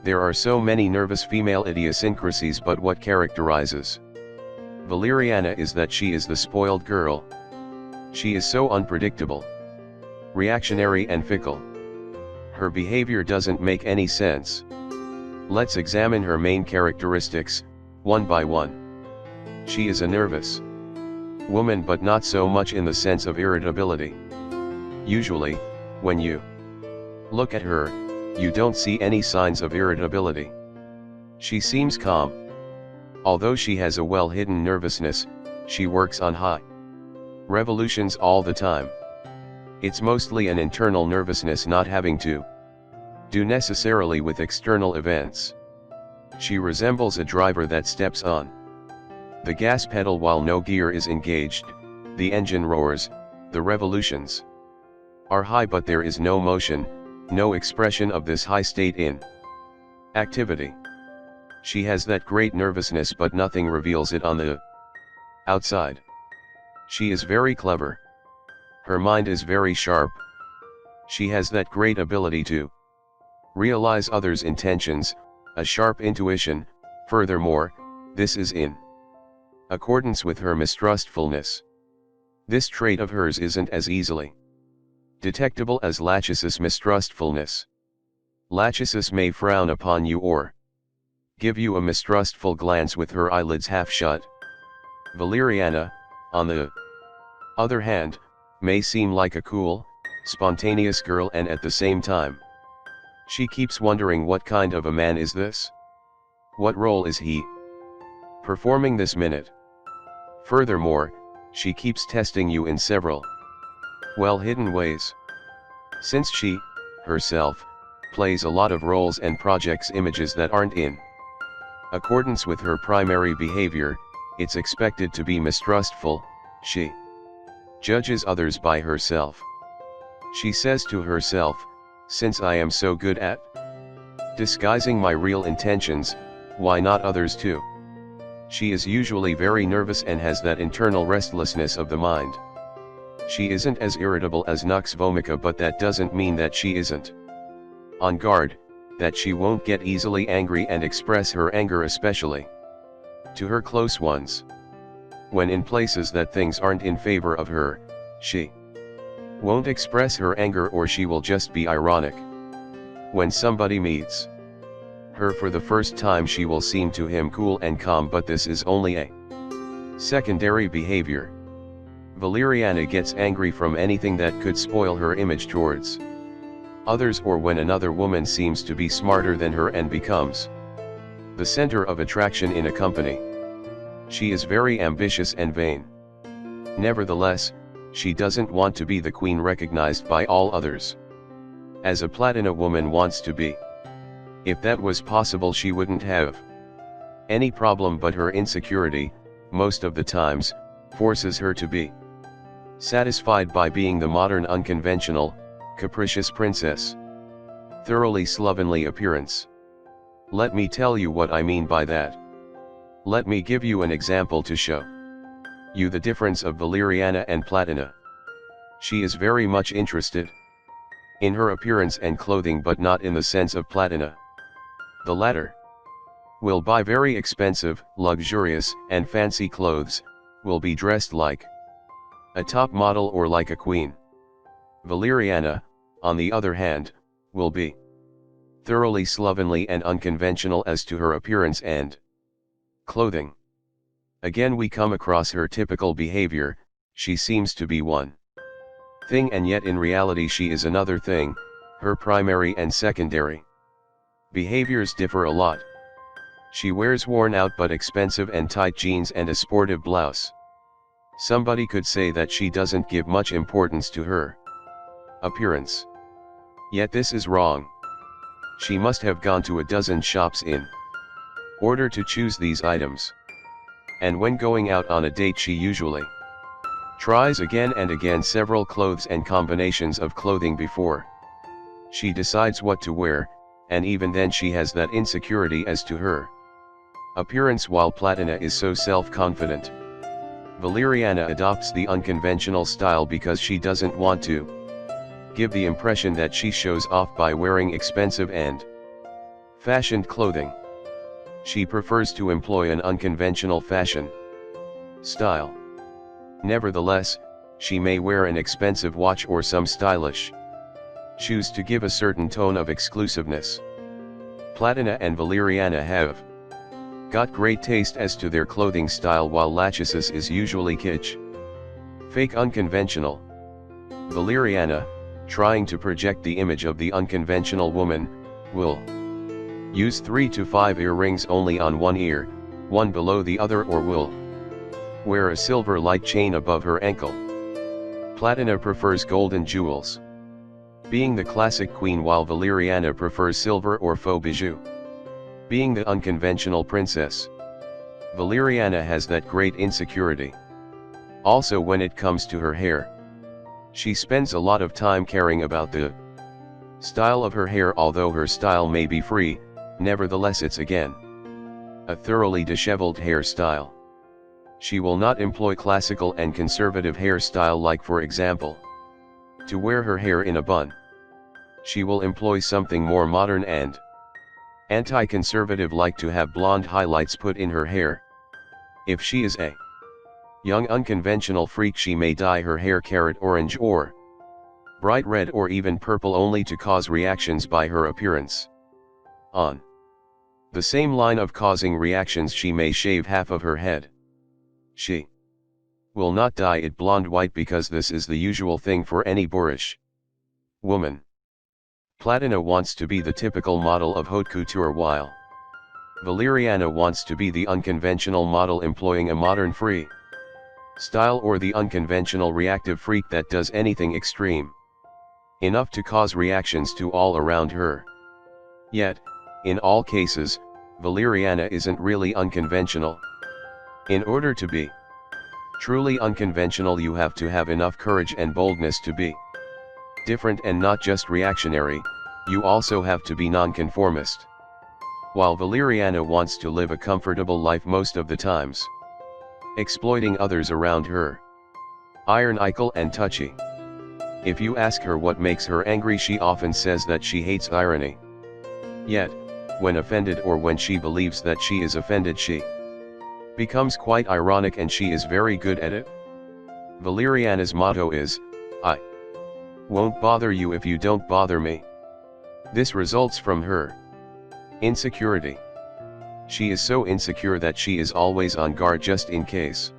There are so many nervous female idiosyncrasies, but what characterizes Valeriana is that she is the spoiled girl. She is so unpredictable, reactionary and fickle. Her behavior doesn't make any sense. Let's examine her main characteristics, one by one. She is a nervous woman, but not so much in the sense of irritability. Usually, when you look at her, you don't see any signs of irritability. She seems calm. Although she has a well-hidden nervousness, she works on high revolutions all the time. It's mostly an internal nervousness not having to do necessarily with external events. She resembles a driver that steps on the gas pedal while no gear is engaged. The engine roars, the revolutions are high, but there is no motion, no expression of this high state in activity. She has that great nervousness, but nothing reveals it on the outside. She is very clever. Her mind is very sharp. She has that great ability to realize others' intentions, a sharp intuition. Furthermore, this is in accordance with her mistrustfulness. This trait of hers isn't as easily detectable as lachesis mistrustfulness. Lachesis may frown upon you or give you a mistrustful glance with her eyelids half shut. Valeriana, on the other hand, may seem like a cool, spontaneous girl, and at the same time, she keeps wondering, what kind of a man is this? What role is he performing this minute? Furthermore, she keeps testing you in several well-hidden ways. Since she, herself, plays a lot of roles and projects images that aren't in accordance with her primary behavior, it's expected to be mistrustful. She judges others by herself. She says to herself, since I am so good at disguising my real intentions, why not others too? She is usually very nervous and has that internal restlessness of the mind. She isn't as irritable as Nux vomica, but that doesn't mean that she isn't on guard, that she won't get easily angry and express her anger, especially to her close ones. When in places that things aren't in favor of her, she won't express her anger, or she will just be ironic. When somebody meets her for the first time, she will seem to him cool and calm, but this is only a secondary behavior. Valeriana gets angry from anything that could spoil her image towards others, or when another woman seems to be smarter than her and becomes the center of attraction in a company. She is very ambitious and vain. Nevertheless, she doesn't want to be the queen recognized by all others, as a Platina woman wants to be. If that was possible, she wouldn't have any problem, but her insecurity, most of the times, forces her to be satisfied by being the modern, unconventional, capricious princess. Thoroughly slovenly appearance. Let me tell you what I mean by that. Let me give you an example to show you the difference of Valeriana and Platina. She is very much interested in her appearance and clothing, but not in the sense of Platina. The latter will buy very expensive, luxurious, and fancy clothes, will be dressed like a top model or like a queen. Valeriana, on the other hand, will be thoroughly slovenly and unconventional as to her appearance and clothing. Again we come across her typical behavior. She seems to be one thing, and yet in reality she is another thing. Her primary and secondary behaviors differ a lot. She wears worn out but expensive and tight jeans and a sportive blouse. Somebody could say that she doesn't give much importance to her appearance. Yet this is wrong. She must have gone to a dozen shops in order to choose these items. And when going out on a date, she usually tries again and again several clothes and combinations of clothing before she decides what to wear, and even then she has that insecurity as to her appearance, while Platina is so self-confident. Valeriana adopts the unconventional style because she doesn't want to give the impression that she shows off by wearing expensive and fashioned clothing. She prefers to employ an unconventional fashion style. Nevertheless, she may wear an expensive watch or some stylish shoes to give a certain tone of exclusiveness. Platina and Valeriana have got great taste as to their clothing style, while Lachesis is usually kitsch, fake, unconventional. Valeriana, trying to project the image of the unconventional woman, will use 3 to 5 earrings only on one ear, one below the other, or will wear a silver light chain above her ankle. Platina prefers golden jewels, being the classic queen, while Valeriana prefers silver or faux bijou, being the unconventional princess. Valeriana has that great insecurity. Also when it comes to her hair. She spends a lot of time caring about the style of her hair. Although her style may be free, nevertheless it's again a thoroughly disheveled hairstyle. She will not employ classical and conservative hairstyle, like for example, to wear her hair in a bun. She will employ something more modern and anti-conservative, like to have blonde highlights put in her hair. If she is a young unconventional freak, she may dye her hair carrot orange or bright red or even purple, only to cause reactions by her appearance. On the same line of causing reactions, she may shave half of her head. She will not dye it blonde white because this is the usual thing for any boorish woman. Platina wants to be the typical model of haute couture, while Valeriana wants to be the unconventional model, employing a modern free style, or the unconventional reactive freak that does anything extreme enough to cause reactions to all around her. Yet, in all cases, Valeriana isn't really unconventional. In order to be truly unconventional, you have to have enough courage and boldness to be different and not just reactionary. You also have to be nonconformist. While Valeriana wants to live a comfortable life most of the times, exploiting others around her, ironical and touchy. If you ask her what makes her angry, she often says that she hates irony. Yet, when offended or when she believes that she is offended, she Becomes quite ironic, and she is very good at it. Valeriana's motto is, I won't bother you if you don't bother me. This results from her insecurity. She is so insecure that she is always on guard just in case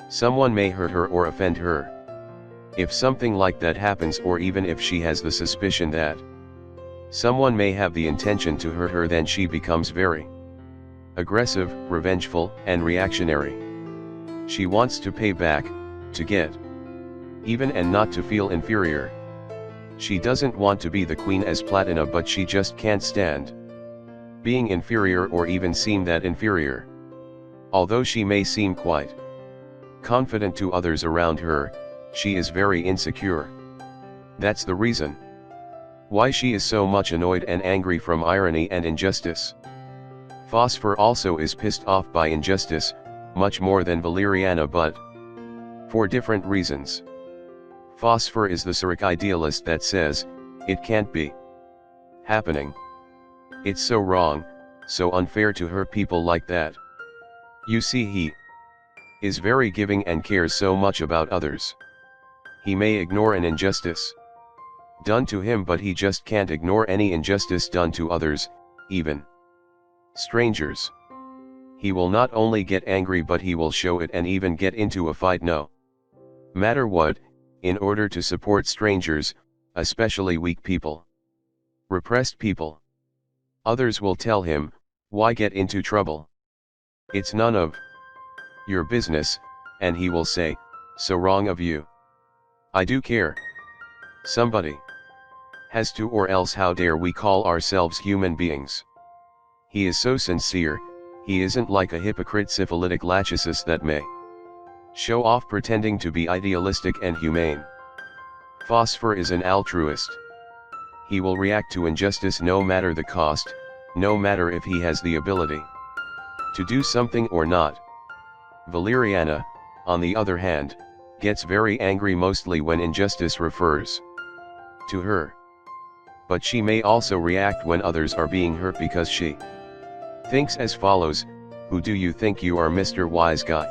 someone may hurt her or offend her. If something like that happens, or even if she has the suspicion that someone may have the intention to hurt her, then she becomes very aggressive, revengeful, and reactionary. She wants to pay back, to get even, and not to feel inferior. She doesn't want to be the queen as Platina, but she just can't stand being inferior or even seem that inferior. Although she may seem quite confident to others around her, she is very insecure. That's the reason why she is so much annoyed and angry from irony and injustice. Phosphor also is pissed off by injustice, much more than Valeriana, but for different reasons. Phosphor is the cynic idealist that says, it can't be happening. It's so wrong, so unfair to hurt people like that. You see, he is very giving and cares so much about others. He may ignore an injustice done to him, but he just can't ignore any injustice done to others, even strangers. He will not only get angry, but he will show it and even get into a fight, no matter what, in order to support strangers, especially weak people, repressed people. Others will tell him, why get into trouble? It's none of your business, and he will say, so wrong of you. I do care. Somebody has to, or else how dare we call ourselves human beings? He is so sincere, he isn't like a hypocrite syphilitic lachesis that may show off pretending to be idealistic and humane. Phosphor is an altruist. He will react to injustice no matter the cost, no matter if he has the ability to do something or not. Valeriana, on the other hand, gets very angry mostly when injustice refers to her. But she may also react when others are being hurt, because she thinks as follows: who do you think you are, Mr. Wise Guy?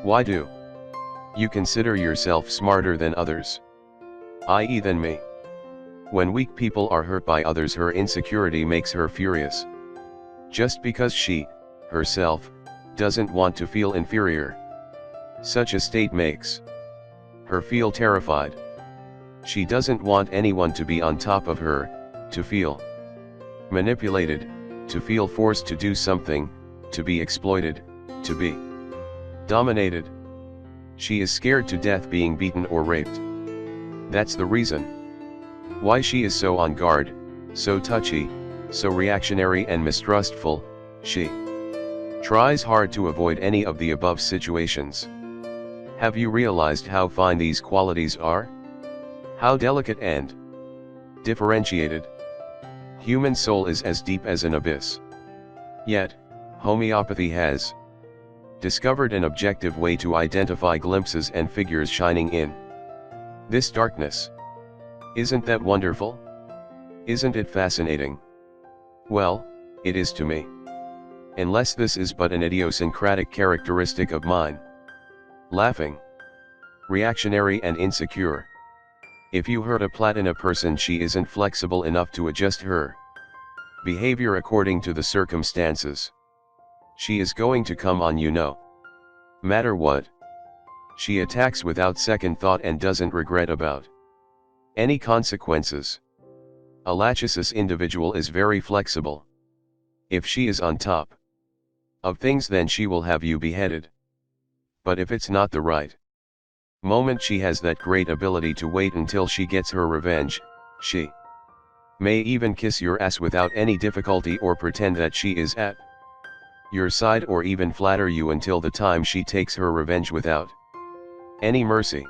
Why do you consider yourself smarter than others, i.e. than me? When weak people are hurt by others, her insecurity makes her furious. Just because she, herself, doesn't want to feel inferior. Such a state makes her feel terrified. She doesn't want anyone to be on top of her, to feel manipulated, to feel forced to do something, to be exploited, to be dominated. She is scared to death being beaten or raped. That's the reason why she is so on guard, so touchy, so reactionary and mistrustful. She tries hard to avoid any of the above situations. Have you realized how fine these qualities are? How delicate and differentiated? Human soul is as deep as an abyss. Yet, homeopathy has discovered an objective way to identify glimpses and figures shining in this darkness. Isn't that wonderful? Isn't it fascinating? Well, it is to me. Unless this is but an idiosyncratic characteristic of mine. Laughing, reactionary and insecure. If you hurt a Platina person, she isn't flexible enough to adjust her behavior according to the circumstances. She is going to come on you no matter what. She attacks without second thought and doesn't regret about any consequences. A lachesis individual is very flexible. If she is on top of things, then she will have you beheaded. But if it's not the right moment, she has that great ability to wait until she gets her revenge. She may even kiss your ass without any difficulty, or pretend that she is at your side, or even flatter you until the time she takes her revenge without any mercy.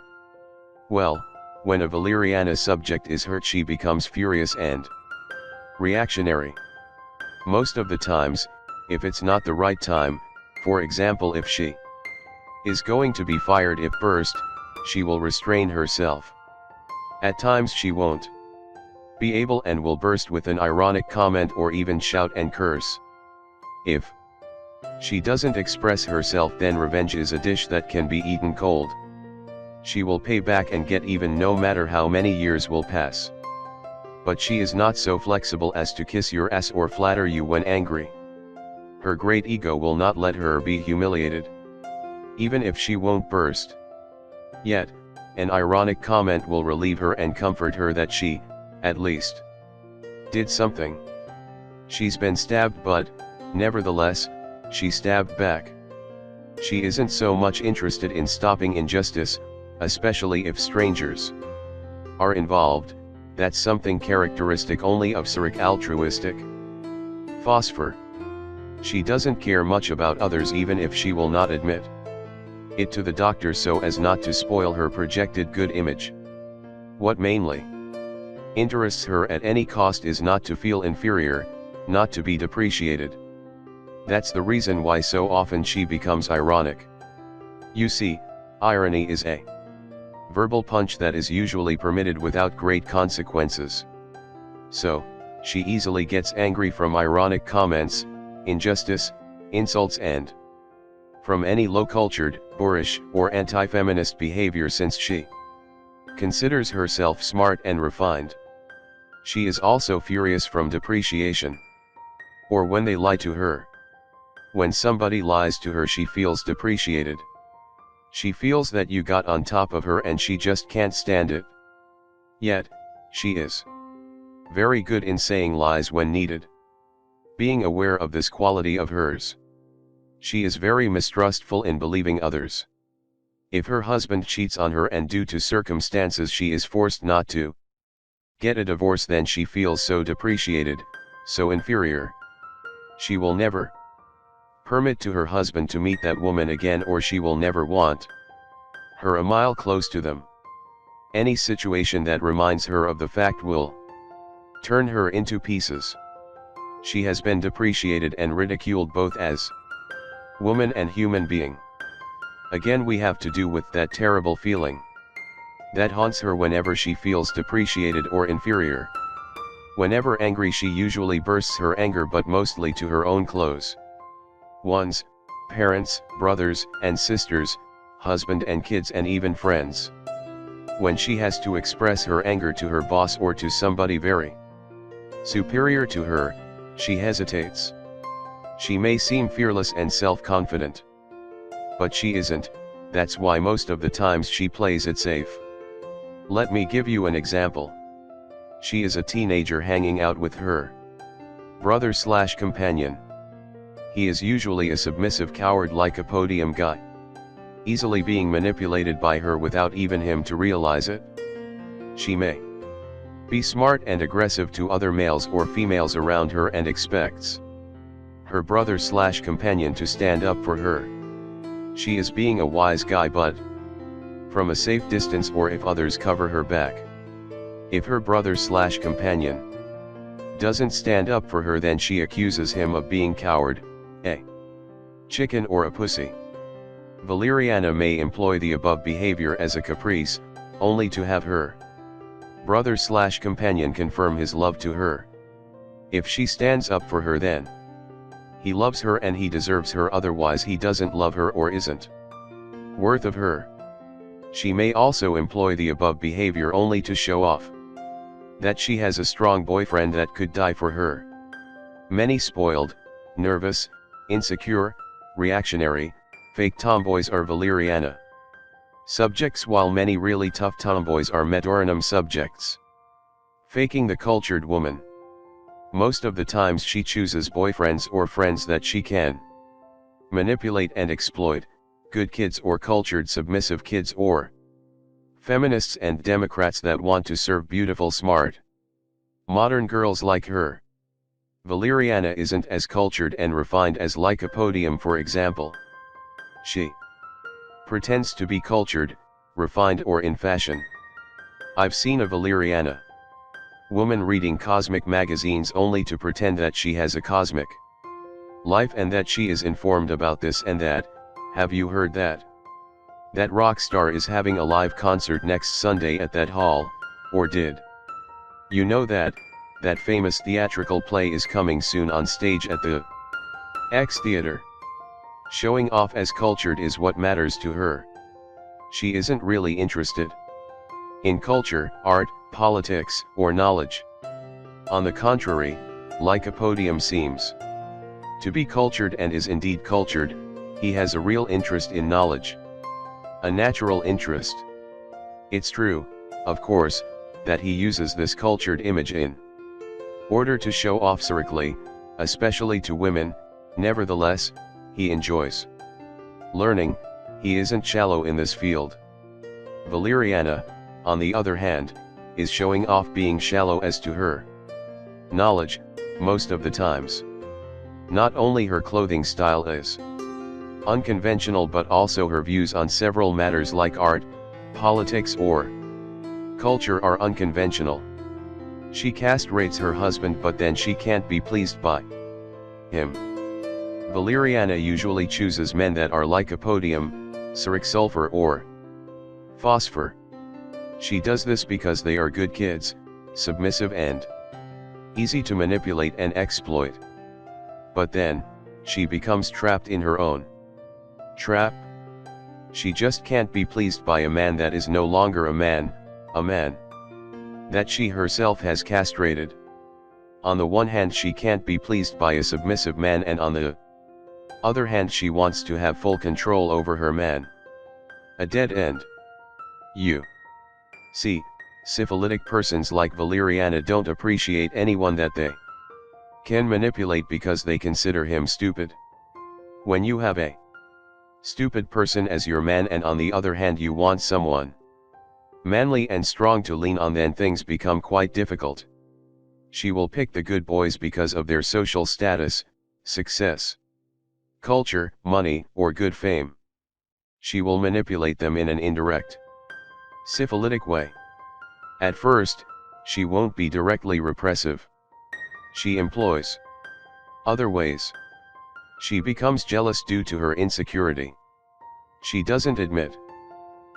Well, when a Valeriana subject is hurt, she becomes furious and reactionary. Most of the times, if it's not the right time, for example if she is going to be fired if burst, she will restrain herself. At times she won't be able and will burst with an ironic comment or even shout and curse. If She doesn't express herself, then revenge is a dish that can be eaten cold. She will pay back and get even no matter how many years will pass. But she is not so flexible as to kiss your ass or flatter you when angry. Her great ego will not let her be humiliated, even if she won't burst. Yet, an ironic comment will relieve her and comfort her that she, at least, did something. She's been stabbed, but, nevertheless, she stabbed back. She isn't so much interested in stopping injustice, especially if strangers are involved. That's something characteristic only of Cyric altruistic. Phosphor. She doesn't care much about others even if she will not admit it to the doctor so as not to spoil her projected good image. What mainly interests her at any cost is not to feel inferior, not to be depreciated. That's the reason why so often she becomes ironic. You see, irony is a verbal punch that is usually permitted without great consequences. So, she easily gets angry from ironic comments, injustice, insults, and from any low-cultured, boorish, or anti-feminist behavior, since she considers herself smart and refined. She is also furious from depreciation, or when they lie to her. When somebody lies to her, she feels depreciated. She feels that you got on top of her and she just can't stand it. Yet, she is very good in saying lies when needed. Being aware of this quality of hers, she is very mistrustful in believing others. If her husband cheats on her and due to circumstances she is forced not to get a divorce, then she feels so depreciated, so inferior. She will never permit to her husband to meet that woman again, or she will never want her a mile close to them. Any situation that reminds her of the fact will turn her into pieces. She has been depreciated and ridiculed both as woman and human being. Again, we have to do with that terrible feeling that haunts her whenever she feels depreciated or inferior. Whenever angry, she usually bursts her anger, but mostly to her own close ones, parents, brothers and sisters, husband and kids, and even friends. When she has to express her anger to her boss or to somebody very superior to her, she hesitates. She may seem fearless and self-confident, but she isn't. That's why most of the times she plays it safe. Let me give you an example. She is a teenager hanging out with her brother/companion. He is usually a submissive coward, like a podium guy, easily being manipulated by her without even him to realize it. She may be smart and aggressive to other males or females around her and expects her brother/companion to stand up for her. She is being a wise guy, but from a safe distance, or if others cover her back. If her brother/companion doesn't stand up for her, then she accuses him of being coward, a chicken, or a pussy. Valeriana may employ the above behavior as a caprice, only to have her brother/companion confirm his love to her. If she stands up for her, then he loves her and he deserves her, otherwise he doesn't love her or isn't worth of her. She may also employ the above behavior only to show off that she has a strong boyfriend that could die for her. Many spoiled, nervous, insecure, reactionary, fake tomboys are Valeriana subjects, while many really tough tomboys are Medornum subjects. Faking the cultured woman. Most of the times she chooses boyfriends or friends that she can manipulate and exploit, good kids or cultured submissive kids, or feminists and Democrats that want to serve beautiful, smart, modern girls like her. Valeriana isn't as cultured and refined as Lycopodium, for example. She pretends to be cultured, refined, or in fashion. I've seen a Valeriana woman reading cosmic magazines only to pretend that she has a cosmic life and that she is informed about this and that. Have you heard that that rock star is having a live concert next Sunday at that hall, or did you know that that famous theatrical play is coming soon on stage at the X Theater? Showing off as cultured is what matters to her. She isn't really interested in culture, art, politics, or knowledge. On the contrary, Lycopodium seems to be cultured and is indeed cultured. He has a real interest in knowledge. A natural interest. It's true, of course, that he uses this cultured image in order to show off satirically, especially to women. Nevertheless, he enjoys learning. He isn't shallow in this field. Valeriana, on the other hand, is showing off being shallow as to her knowledge, most of the times. Not only her clothing style is unconventional, but also her views on several matters like art, politics or culture are unconventional. She castrates her husband, but then she can't be pleased by him. Valeriana usually chooses men that are lycopodium, ceric sulfur or phosphor. She does this because they are good kids, submissive and easy to manipulate and exploit. But then, she becomes trapped in her own trap. She just can't be pleased by a man that is no longer a man that she herself has castrated. On the one hand, she can't be pleased by a submissive man, and on the other hand, she wants to have full control over her man. A dead end. You see, syphilitic persons like Valeriana don't appreciate anyone that they can manipulate because they consider him stupid. When you have a stupid person as your man, and on the other hand you want someone manly and strong to lean on, then things become quite difficult. She will pick the good boys because of their social status, success, culture, money, or good fame. She will manipulate them in an indirect, syphilitic way. At first, she won't be directly repressive. She employs other ways. She becomes jealous due to her insecurity. She doesn't admit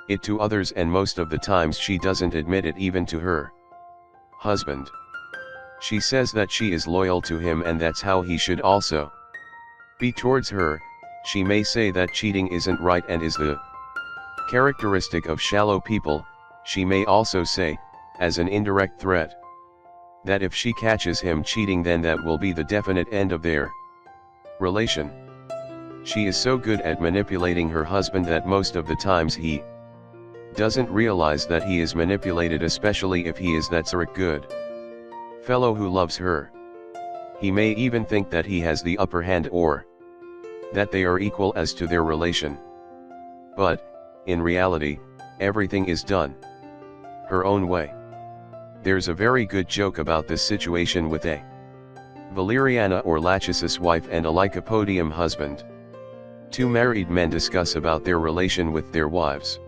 it to others, and most of the times she doesn't admit it even to her husband. She says that she is loyal to him and that's how he should also be towards her. She may say that cheating isn't right and is the characteristic of shallow people. She may also say, as an indirect threat, that if she catches him cheating, then that will be the definite end of their relation. She is so good at manipulating her husband that most of the times he doesn't realize that he is manipulated, especially if he is that sort of good fellow who loves her. He may even think that he has the upper hand or that they are equal as to their relation. But, in reality, everything is done her own way. There's a very good joke about this situation with a Valeriana or Lachesis wife and a Lycopodium husband. Two married men discuss about their relation with their wives.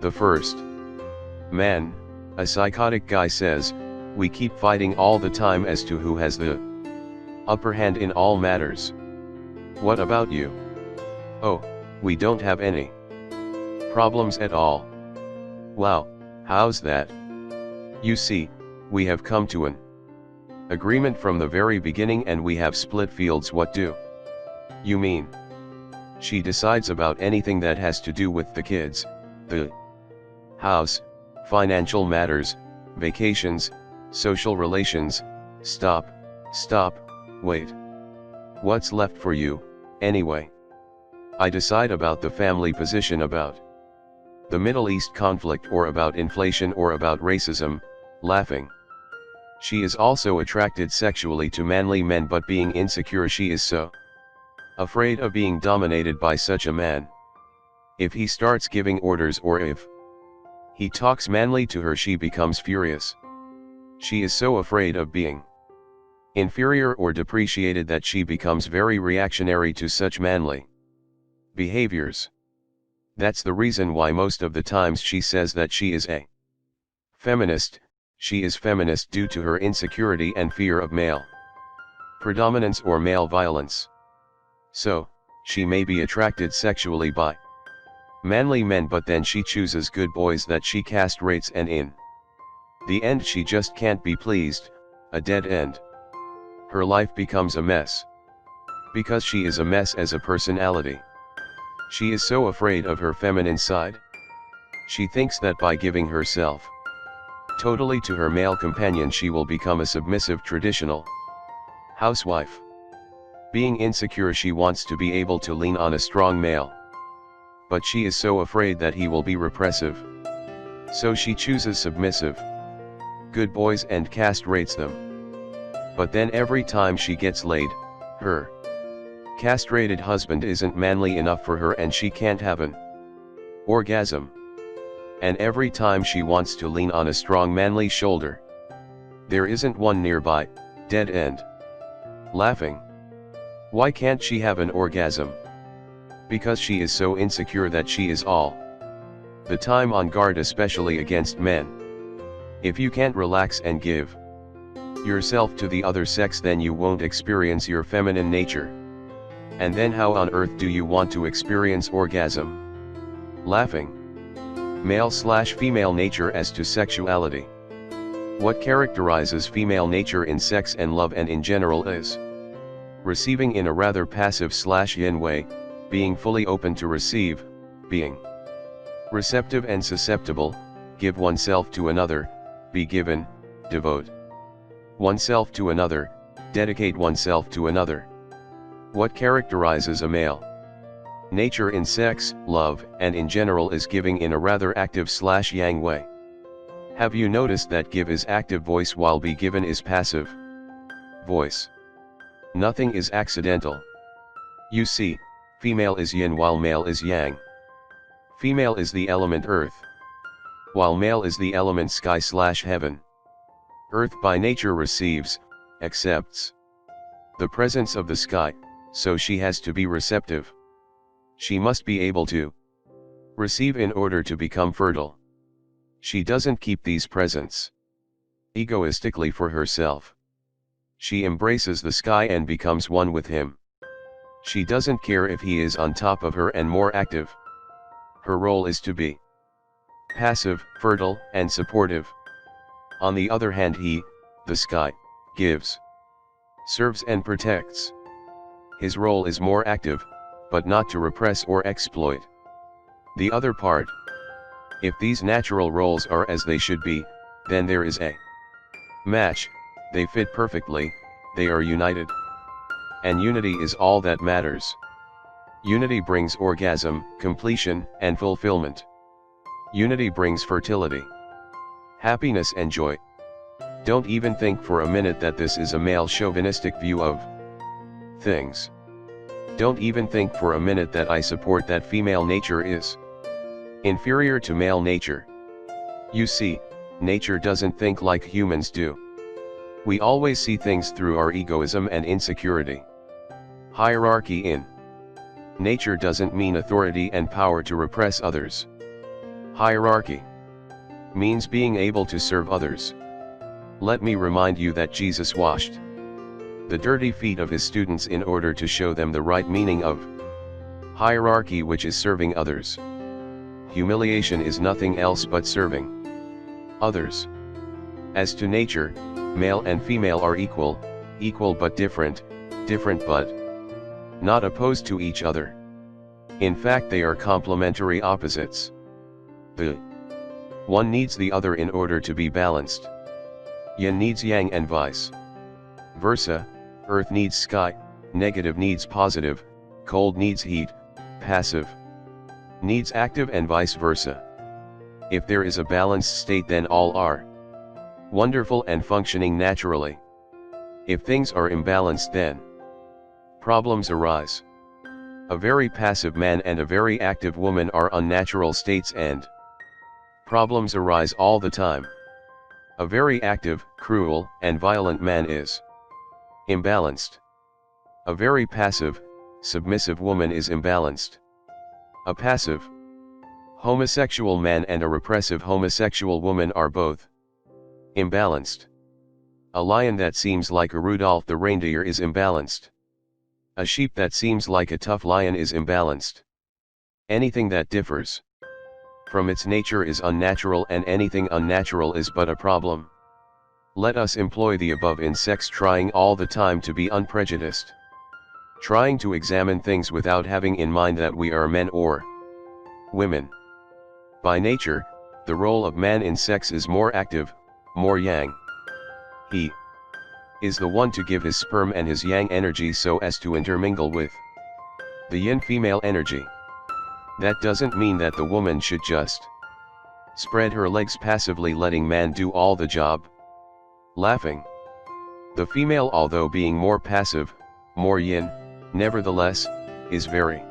The first man, a psychotic guy, says, "We keep fighting all the time as to who has the upper hand in all matters. What about you?" "Oh, we don't have any problems at all." "Wow, how's that?" "You see, we have come to an agreement from the very beginning and we have split fields." "What do you mean?" "She decides about anything that has to do with the kids, the house, financial matters, vacations, social relations." Stop, wait. What's left for you, anyway?" "I decide about the family position, about the Middle East conflict, or about inflation, or about racism," laughing. She is also attracted sexually to manly men, but being insecure she is so afraid of being dominated by such a man. If he starts giving orders or if he talks manly to her, she becomes furious. She is so afraid of being inferior or depreciated that she becomes very reactionary to such manly behaviors. That's the reason why most of the times she says that she is a feminist. She is feminist due to her insecurity and fear of male predominance or male violence. So, she may be attracted sexually by manly men, but then she chooses good boys that she castrates, and in the end she just can't be pleased. A dead end. Her life becomes a mess. Because she is a mess as a personality. She is so afraid of her feminine side. She thinks that by giving herself totally to her male companion she will become a submissive traditional housewife. Being insecure, she wants to be able to lean on a strong male. But she is so afraid that he will be repressive. So she chooses submissive good boys and castrates them. But then every time she gets laid, her castrated husband isn't manly enough for her and she can't have an orgasm. And every time she wants to lean on a strong manly shoulder, there isn't one nearby, dead end. Laughing. Why can't she have an orgasm? Because she is so insecure that she is all the time on guard, especially against men. If you can't relax and give yourself to the other sex, then you won't experience your feminine nature. And then how on earth do you want to experience orgasm? Laughing. Male/female nature as to sexuality. What characterizes female nature in sex and love and in general is receiving in a rather passive/yin way, being fully open to receive, being receptive and susceptible, give oneself to another, be given, devote oneself to another, dedicate oneself to another. What characterizes a male nature in sex, love, and in general is giving in a rather active/yang way. Have you noticed that give is active voice while be given is passive voice? Nothing is accidental. You see, female is yin while male is yang. Female is the element earth, while male is the element sky/heaven. Earth by nature receives, accepts the presence of the sky, so she has to be receptive. She must be able to receive in order to become fertile. She doesn't keep these presents egoistically for herself. She embraces the sky and becomes one with him. She doesn't care if he is on top of her and more active. Her role is to be passive, fertile, and supportive. On the other hand, he, the sky, gives, serves and protects. His role is more active, but not to repress or exploit the other part. If these natural roles are as they should be, then there is a match, they fit perfectly, they are united. And unity is all that matters. Unity brings orgasm, completion, and fulfillment. Unity brings fertility, happiness and joy. Don't even think for a minute that this is a male chauvinistic view of things. Don't even think for a minute that I support that female nature is inferior to male nature. You see, nature doesn't think like humans do. We always see things through our egoism and insecurity. Hierarchy in nature doesn't mean authority and power to repress others. Hierarchy means being able to serve others. Let me remind you that Jesus washed the dirty feet of his students in order to show them the right meaning of hierarchy, which is serving others. Humiliation is nothing else but serving others. As to nature, male and female are equal, equal but different, different but not opposed to each other. In fact, they are complementary opposites. The one needs the other in order to be balanced. Yin needs yang and vice versa. Earth needs sky, negative needs positive, cold needs heat, passive needs active, and vice versa. If there is a balanced state, then all are wonderful and functioning naturally. If things are imbalanced, then problems arise. A very passive man and a very active woman are unnatural states and problems arise all the time. A very active, cruel, and violent man is imbalanced. A very passive, submissive woman is imbalanced. A passive homosexual man and a repressive homosexual woman are both imbalanced. A lion that seems like a Rudolph the reindeer is imbalanced. A sheep that seems like a tough lion is imbalanced. Anything that differs from its nature is unnatural, and anything unnatural is but a problem. Let us employ the above in sex, trying all the time to be unprejudiced. Trying to examine things without having in mind that we are men or women. By nature, the role of man in sex is more active, more yang. He is the one to give his sperm and his yang energy so as to intermingle with the yin female energy. That doesn't mean that the woman should just spread her legs passively letting man do all the job. Laughing. The female, although being more passive, more yin, nevertheless, is very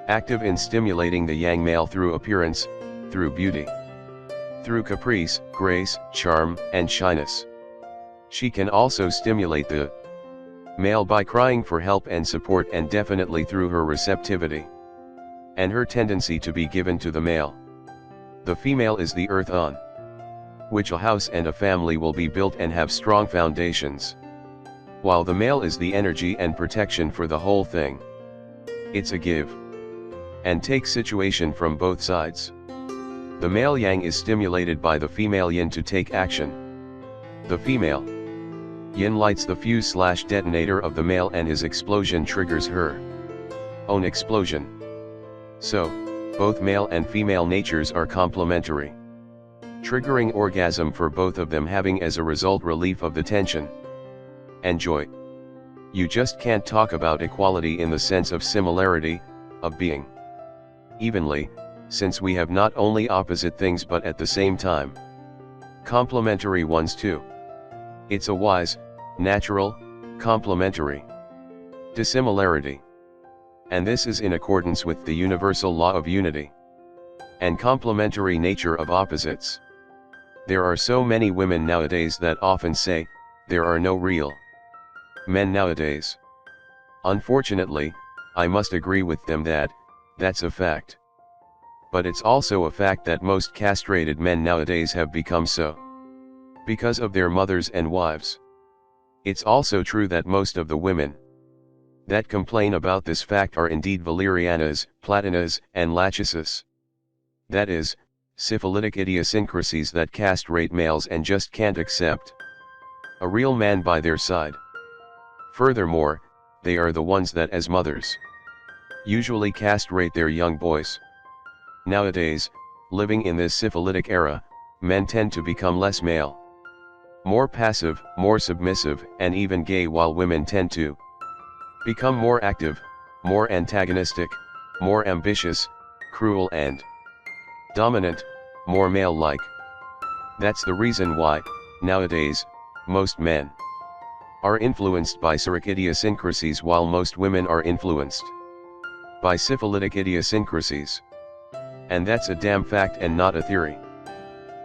active in stimulating the yang male through appearance, through beauty, through caprice, grace, charm, and shyness. She can also stimulate the male by crying for help and support, and definitely through her receptivity and her tendency to be given to the male. The female is the earth on which a house and a family will be built and have strong foundations, while the male is the energy and protection for the whole thing. It's a give and take situation from both sides. The male yang is stimulated by the female yin to take action. The female yin lights the fuse/detonator of the male, and his explosion triggers her own explosion. So, both male and female natures are complementary, triggering orgasm for both of them, having as a result relief of the tension and joy. You just can't talk about equality in the sense of similarity, of being evenly, since we have not only opposite things but at the same time complementary ones too. It's a wise, natural, complementary dissimilarity. And this is in accordance with the universal law of unity and complementary nature of opposites. There are so many women nowadays that often say, there are no real men nowadays. Unfortunately, I must agree with them that, that's a fact. But it's also a fact that most castrated men nowadays have become so because of their mothers and wives. It's also true that most of the women that complain about this fact are indeed Valerianas, Platinas, and Lachesis. That is, syphilitic idiosyncrasies that castrate males and just can't accept a real man by their side. Furthermore, they are the ones that as mothers usually castrate their young boys. Nowadays, living in this syphilitic era, men tend to become less male, more passive, more submissive, and even gay, while women tend to become more active, more antagonistic, more ambitious, cruel, and dominant, more male-like. That's the reason why, nowadays, most men are influenced by Boericke idiosyncrasies while most women are influenced by syphilitic idiosyncrasies. And that's a damn fact and not a theory.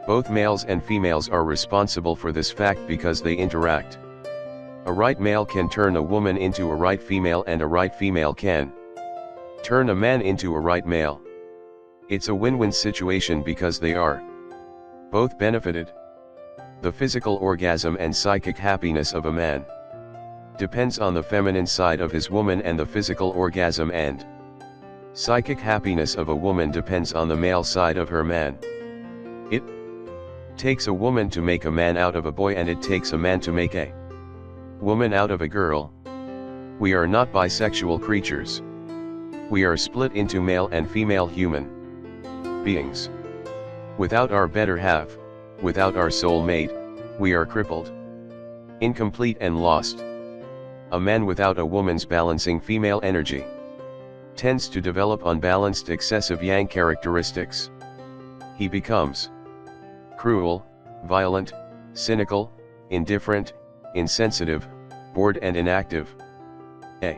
Both males and females are responsible for this fact because they interact. A right male can turn a woman into a right female, and a right female can turn a man into a right male. It's a win-win situation because they are both benefited. The physical orgasm and psychic happiness of a man depends on the feminine side of his woman, and the physical orgasm and psychic happiness of a woman depends on the male side of her man. It takes a woman to make a man out of a boy, and it takes a man to make a woman out of a girl. We are not bisexual creatures. We are split into male and female human beings. Without our better half, without our soul mate, we are crippled, incomplete, and lost. A man without a woman's balancing female energy tends to develop unbalanced excessive yang characteristics. He becomes cruel, violent, cynical, indifferent, insensitive, bored, and inactive. A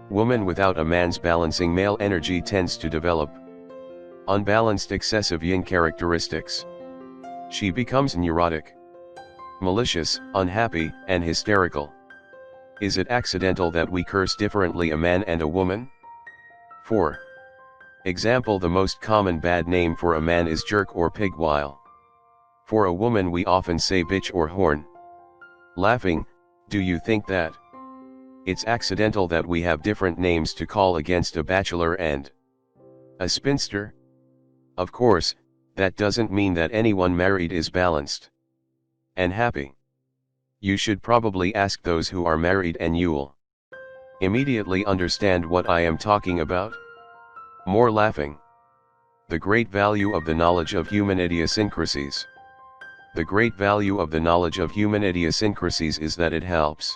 woman without a man's balancing male energy tends to develop unbalanced excessive yin characteristics. She becomes neurotic, malicious, unhappy, and hysterical. Is it accidental that we curse differently a man and a woman? For example, the most common bad name for a man is jerk or pig, while for a woman we often say bitch or whore. Laughing, do you think that it's accidental that we have different names to call against a bachelor and a spinster? Of course, that doesn't mean that anyone married is balanced and happy. You should probably ask those who are married, and you'll Immediately understand what I am talking about? More laughing. The great value of the knowledge of human idiosyncrasies. The great value of the knowledge of human idiosyncrasies is that it helps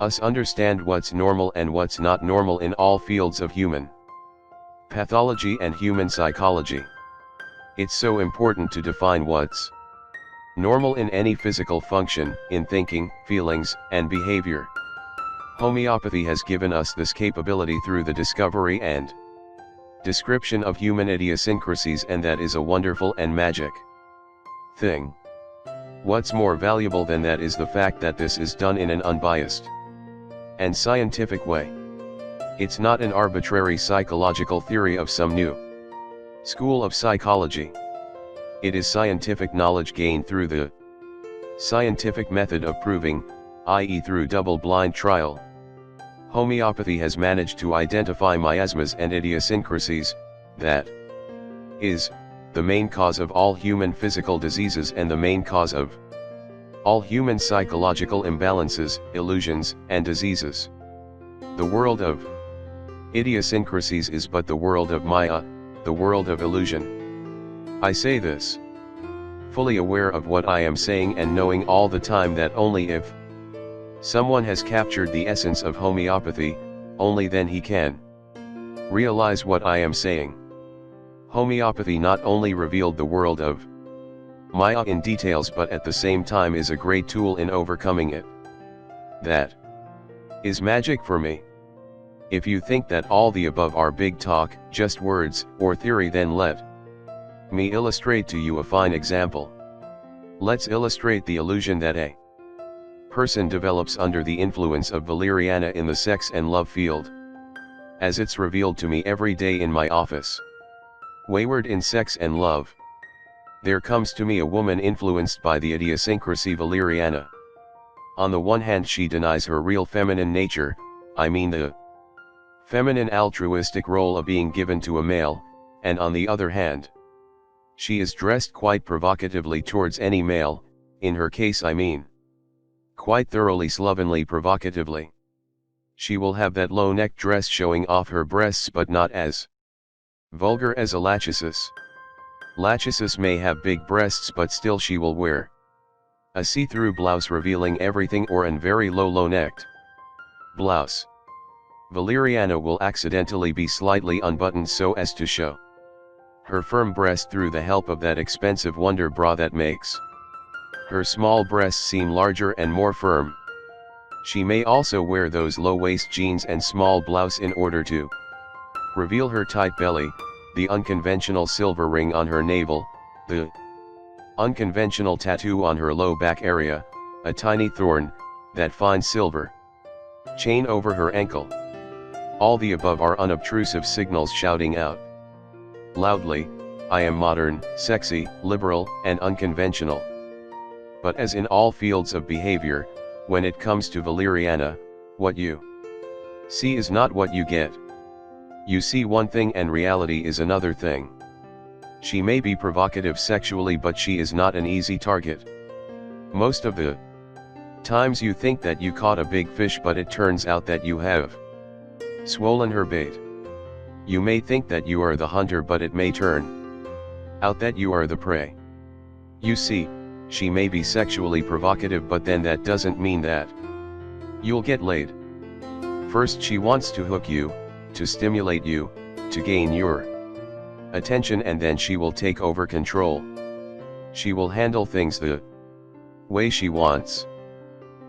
us understand what's normal and what's not normal in all fields of human pathology and human psychology. It's so important to define what's normal in any physical function, in thinking, feelings, and behavior. Homeopathy has given us this capability through the discovery and description of human idiosyncrasies, and that is a wonderful and magic thing. What's more valuable than that is the fact that this is done in an unbiased and scientific way. It's not an arbitrary psychological theory of some new school of psychology. It is scientific knowledge gained through the scientific method of proving, i.e. through double-blind trial. Homeopathy has managed to identify miasmas and idiosyncrasies, that is, the main cause of all human physical diseases and the main cause of all human psychological imbalances, illusions, and diseases. The world of idiosyncrasies is but the world of Maya, the world of illusion. I say this, fully aware of what I am saying and knowing all the time that only if someone has captured the essence of homeopathy, only then he can realize what I am saying. Homeopathy not only revealed the world of Maya in details but at the same time is a great tool in overcoming it. That is magic for me. If you think that all the above are big talk, just words, or theory, then let me illustrate to you a fine example. Let's illustrate the illusion that a person develops under the influence of valeriana in the sex and love field, as it's revealed to me every day in my office. Wayward in sex and love. There comes to me a woman influenced by the idiosyncrasy valeriana. On the one hand, she denies her real feminine nature, I mean the feminine altruistic role of being given to a male, and on the other hand, she is dressed quite provocatively towards any male, in her case I mean quite thoroughly slovenly provocatively. She will have that low neck dress showing off her breasts but not as vulgar as a lachesis. Lachesis may have big breasts but still she will wear a see-through blouse revealing everything or an very low-necked blouse. Valeriana will accidentally be slightly unbuttoned so as to show her firm breast through the help of that expensive wonder bra that makes her small breasts seem larger and more firm. She may also wear those low-waist jeans and small blouse in order to reveal her tight belly, the unconventional silver ring on her navel, the unconventional tattoo on her low back area, a tiny thorn, that fine silver chain over her ankle. All the above are unobtrusive signals shouting out loudly, I am modern, sexy, liberal, and unconventional. But as in all fields of behavior, when it comes to valeriana, what you see is not what you get. You see one thing and reality is another thing. She may be provocative sexually but she is not an easy target. Most of the times you think that you caught a big fish but it turns out that you have swollen her bait. You may think that you are the hunter but it may turn out that you are the prey. You see, she may be sexually provocative but then that doesn't mean that you'll get laid. First she wants to hook you, to stimulate you, to gain your attention, and then she will take over control. She will handle things the way she wants.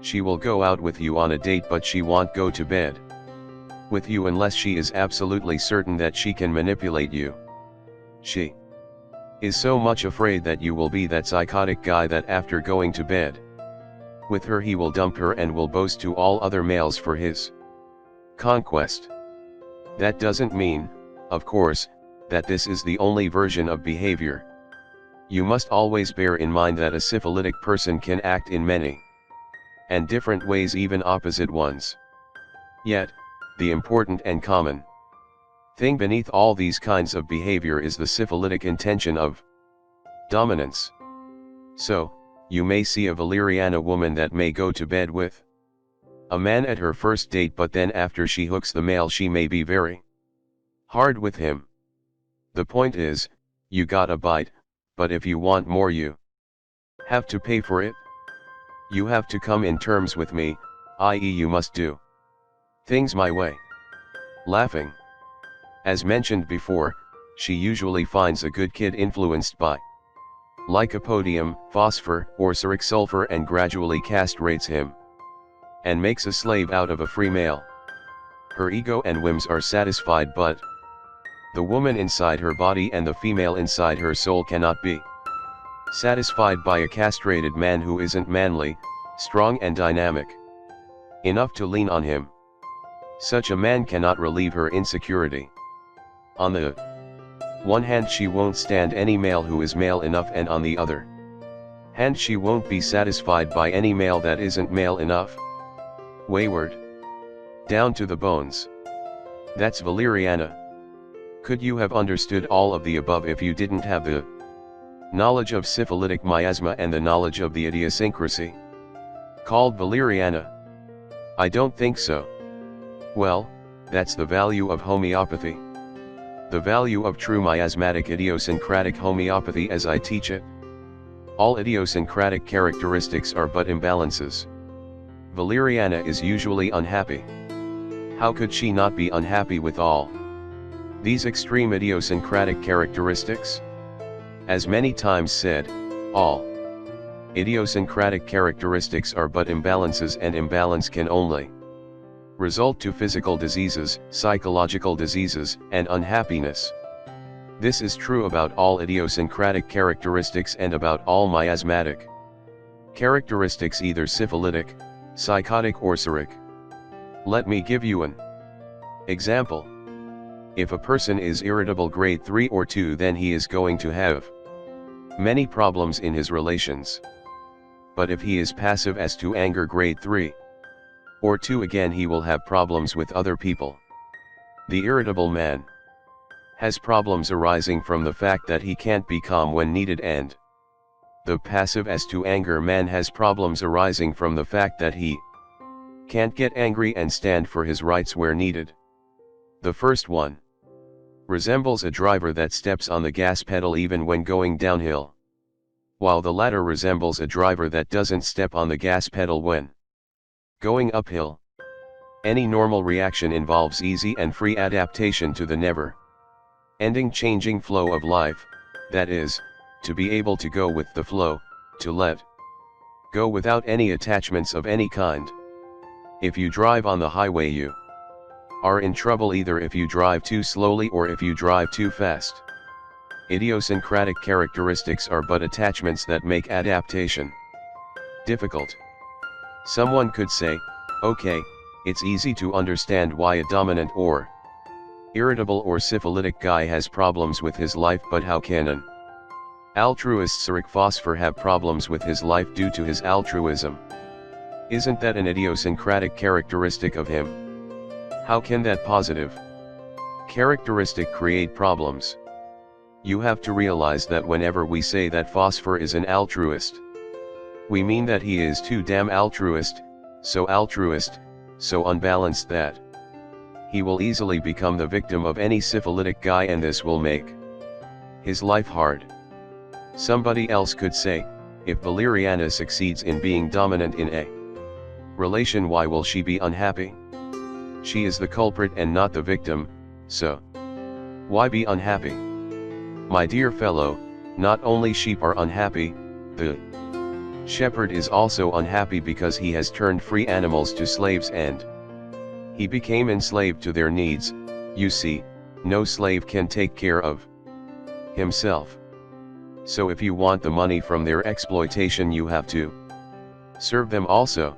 She will go out with you on a date but she won't go to bed with you unless she is absolutely certain that she can manipulate you. She is so much afraid that you will be that psychotic guy that after going to bed with her he will dump her and will boast to all other males for his conquest. That doesn't mean, of course, that this is the only version of behavior. You must always bear in mind that a syphilitic person can act in many and different ways, even opposite ones. Yet, the important and common thing beneath all these kinds of behavior is the syphilitic intention of dominance. So, you may see a valeriana woman that may go to bed with A man at her first date, but then after she hooks the male she may be very hard with him. The point is, you got a bite, but if you want more you have to pay for it. You have to come in terms with me, i.e. you must do things my way. Laughing. As mentioned before, she usually finds a good kid influenced by lycopodium, phosphor, or ceric sulfur and gradually castrates him and makes a slave out of a free male. Her ego and whims are satisfied, but the woman inside her body and the female inside her soul cannot be satisfied by a castrated man who isn't manly, strong and dynamic enough to lean on him. Such a man cannot relieve her insecurity. On the one hand, she won't stand any male who is male enough, and on the other hand she won't be satisfied by any male that isn't male enough. Wayward. Down to the bones. That's Valeriana. Could you have understood all of the above if you didn't have the knowledge of syphilitic miasma and the knowledge of the idiosyncrasy called Valeriana? I don't think so. Well, that's the value of homeopathy. The value of true miasmatic idiosyncratic homeopathy as I teach it. All idiosyncratic characteristics are but imbalances. Valeriana is usually unhappy. How could she not be unhappy with all these extreme idiosyncratic characteristics? As many times said, all idiosyncratic characteristics are but imbalances, and imbalance can only result to physical diseases, psychological diseases, and unhappiness. This is true about all idiosyncratic characteristics and about all miasmatic characteristics, either syphilitic, psychotic or ceric. Let me give you an example. If a person is irritable grade 3 or 2, then he is going to have many problems in his relations. But if he is passive as to anger grade 3 or 2, again he will have problems with other people. The irritable man has problems arising from the fact that he can't be calm when needed, and the passive as to anger man has problems arising from the fact that he can't get angry and stand for his rights where needed. The first one resembles a driver that steps on the gas pedal even when going downhill, while the latter resembles a driver that doesn't step on the gas pedal when going uphill. Any normal reaction involves easy and free adaptation to the never-ending changing flow of life, that is, to be able to go with the flow, to let go without any attachments of any kind. If you drive on the highway, you are in trouble either if you drive too slowly or if you drive too fast. Idiosyncratic characteristics are but attachments that make adaptation difficult. Someone could say, okay, it's easy to understand why a dominant or irritable or syphilitic guy has problems with his life, but how can an altruist ceric phosphor have problems with his life due to his altruism? Isn't that an idiosyncratic characteristic of him? How can that positive characteristic create problems? You have to realize that whenever we say that phosphor is an altruist, we mean that he is too damn altruist, so unbalanced that he will easily become the victim of any syphilitic guy, and this will make his life hard. Somebody else could say, if Valeriana succeeds in being dominant in a relation, why will she be unhappy? She is the culprit and not the victim, so why be unhappy? My dear fellow, not only sheep are unhappy, the shepherd is also unhappy because he has turned free animals to slaves and he became enslaved to their needs. You see, no slave can take care of himself. So if you want the money from their exploitation, you have to serve them also.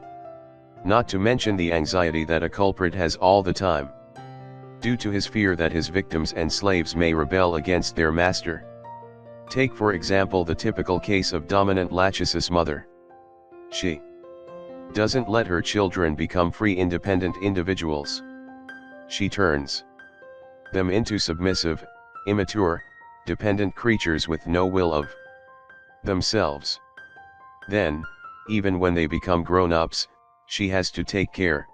Not to mention the anxiety that a culprit has all the time, due to his fear that his victims and slaves may rebel against their master. Take for example the typical case of dominant lachesis mother. She doesn't let her children become free independent individuals. She turns them into submissive, immature, dependent creatures with no will of themselves. Then, even when they become grown-ups, She has to take care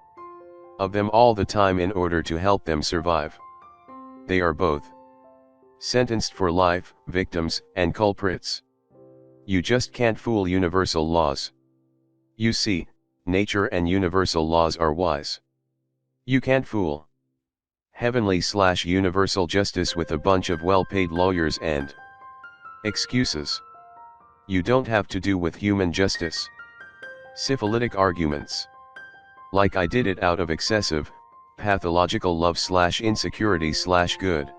of them all the time in order to help them survive. They are both sentenced for life, victims and culprits. You just can't fool universal laws. You see, nature and universal laws are wise. You can't fool heavenly/universal justice with a bunch of well-paid lawyers and excuses. You don't have to do with human justice syphilitic arguments. Like I did it out of excessive, pathological love/insecurity/good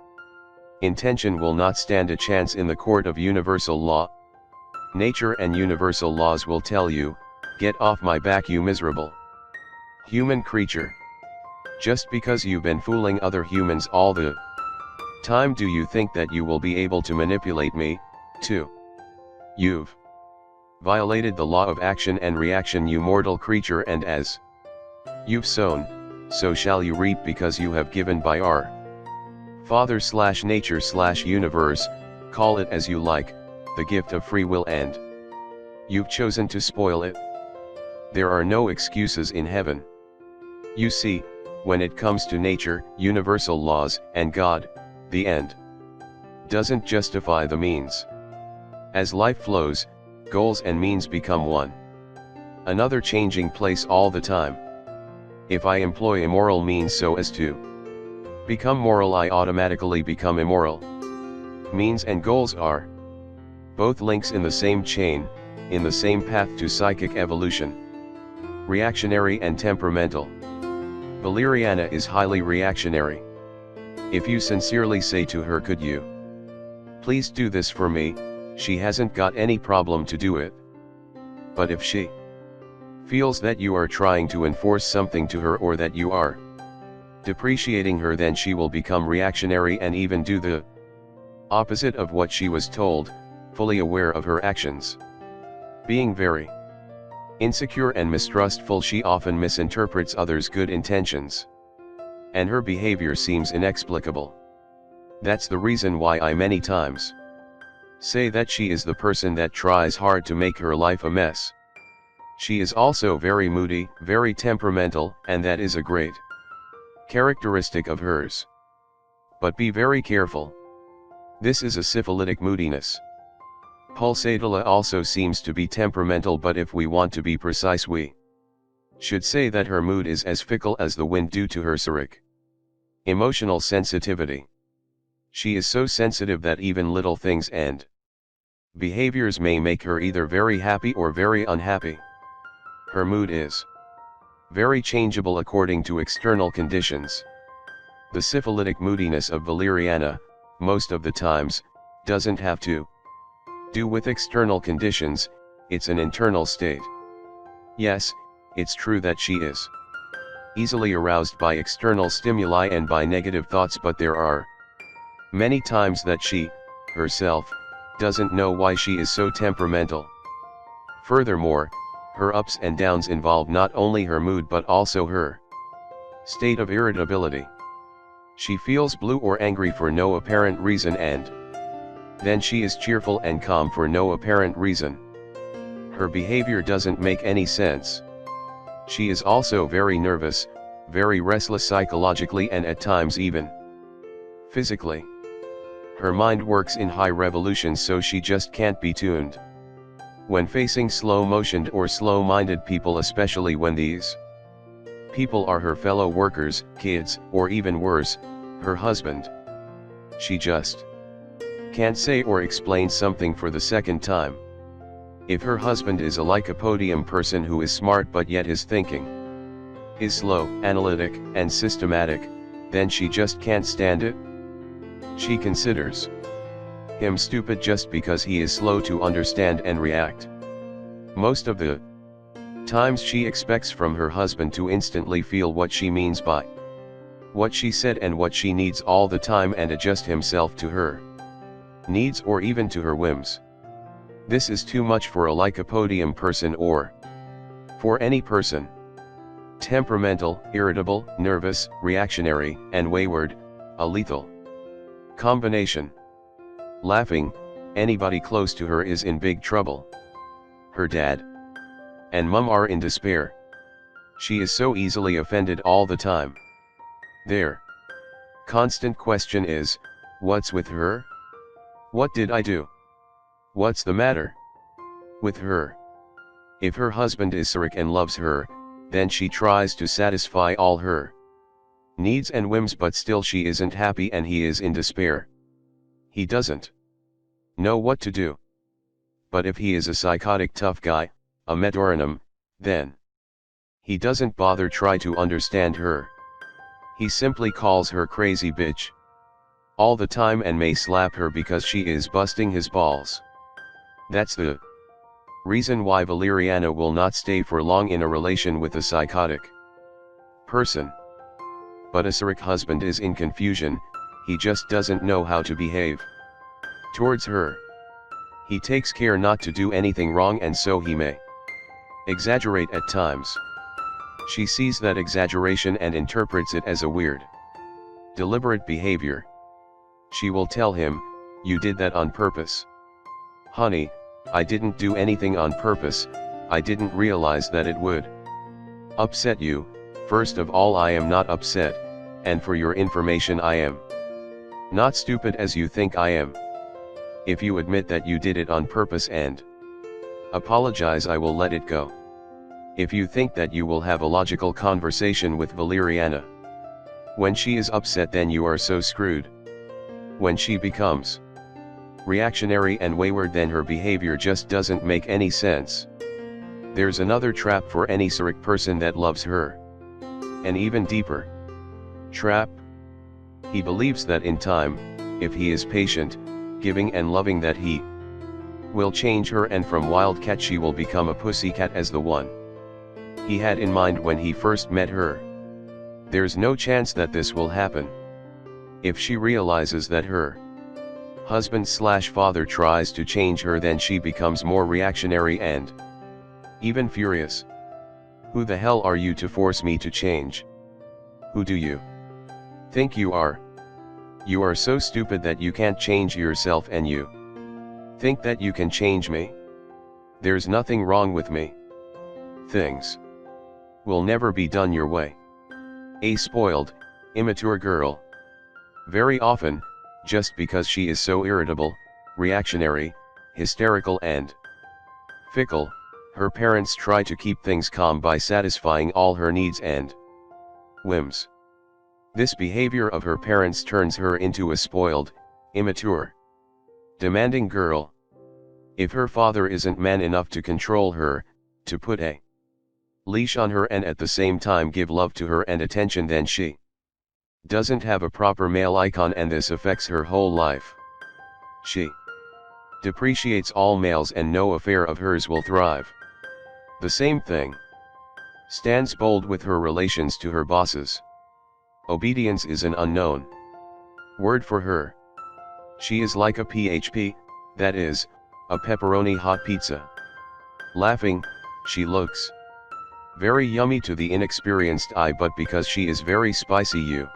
intention will not stand a chance in the court of universal law. Nature and universal laws will tell you, get off my back you miserable human creature. Just because you've been fooling other humans all the time, do you think that you will be able to manipulate me, too? You've violated the law of action and reaction, you mortal creature, and as you've sown, so shall you reap, because you have given by our Father/nature/universe, call it as you like, the gift of free will, and you've chosen to spoil it. There are no excuses in heaven. You see, when it comes to nature, universal laws, and God, the end doesn't justify the means. As life flows, goals and means become one another, changing place all the time. If I employ immoral means so as to become moral, I automatically become immoral. Means and goals are both links in the same chain, in the same path to psychic evolution. Reactionary and temperamental. Valeriana is highly reactionary. If you sincerely say to her, could you please do this for me, she hasn't got any problem to do it. But if she feels that you are trying to enforce something to her, or that you are depreciating her, then she will become reactionary and even do the opposite of what she was told, fully aware of her actions. Being very insecure and mistrustful, she often misinterprets others' good intentions, and her behavior seems inexplicable. That's the reason why I many times say that she is the person that tries hard to make her life a mess. She is also very moody, very temperamental, and that is a great characteristic of hers. But be very careful. This is a syphilitic moodiness. Pulsatilla also seems to be temperamental, but if we want to be precise, we should say that her mood is as fickle as the wind due to her psoric emotional sensitivity. She is so sensitive that even little things and behaviors may make her either very happy or very unhappy. Her mood is very changeable according to external conditions. The syphilitic moodiness of Valeriana, most of the times, doesn't have to do with external conditions, it's an internal state. Yes, it's true that she is easily aroused by external stimuli and by negative thoughts, but there are many times that she, herself, doesn't know why she is so temperamental. Furthermore, her ups and downs involve not only her mood but also her state of irritability. She feels blue or angry for no apparent reason, and then she is cheerful and calm for no apparent reason. Her behavior doesn't make any sense. She is also very nervous, very restless psychologically, and at times even physically. Her mind works in high revolutions, so she just can't be tuned. When facing slow-motioned or slow-minded people, especially when these people are her fellow workers, kids, or even worse, her husband, she just can't say or explain something for the second time. If her husband is a lycopodium person who is smart but yet his thinking is slow, analytic, and systematic, then she just can't stand it. She considers him stupid just because he is slow to understand and react. Most of the times she expects from her husband to instantly feel what she means by what she said and what she needs all the time, and adjust himself to her needs or even to her whims. This is too much for a lycopodium person, or for any person. Temperamental, irritable, nervous, reactionary, and wayward, a lethal combination. Laughing, anybody close to her is in big trouble. Her dad and mum are in despair. She is so easily offended all the time. Their constant question is, what's with her? What did I do? What's the matter with her? If her husband is Sirik and loves her, then she tries to satisfy all her needs and whims, but still she isn't happy and he is in despair. He doesn't know what to do. But if he is a psychotic tough guy, a Metoronum, then he doesn't bother try to understand her. He simply calls her crazy bitch all the time and may slap her because she is busting his balls. That's the reason why Valeriana will not stay for long in a relation with a psychotic person. But a Sirik husband is in confusion, he just doesn't know how to behave towards her. He takes care not to do anything wrong, and so he may exaggerate at times. She sees that exaggeration and interprets it as a weird, deliberate behavior. She will tell him, "You did that on purpose." "Honey, I didn't do anything on purpose, I didn't realize that it would upset you." First of all, I am not upset, and for your information, I am not stupid as you think I am. If you admit that you did it on purpose and apologize, I will let it go. If you think that you will have a logical conversation with Valeriana when she is upset, then you are so screwed. When she becomes reactionary and wayward, then her behavior just doesn't make any sense. There's another trap for any Sirik person that loves her. An even deeper trap. He believes that in time, if he is patient, giving and loving, that he will change her, and from wildcat she will become a pussycat as the one he had in mind when he first met her. There's no chance that this will happen. If she realizes that her husband/father tries to change her, then she becomes more reactionary and even furious. "Who the hell are you to force me to change? Who do you think you are? You are so stupid that you can't change yourself, and you think that you can change me? There's nothing wrong with me. Things will never be done your way." A spoiled, immature girl. Very often, just because she is so irritable, reactionary, hysterical and fickle, her parents try to keep things calm by satisfying all her needs and whims. This behavior of her parents turns her into a spoiled, immature, demanding girl. If her father isn't man enough to control her, to put a leash on her and at the same time give love to her and attention, then she doesn't have a proper male icon, and this affects her whole life. She depreciates all males and no affair of hers will thrive. The same thing stands bold with her relations to her bosses. Obedience is an unknown word for her. She is like a PHP, that is, a pepperoni hot pizza. Laughing, she looks very yummy to the inexperienced eye, but because she is very spicy, you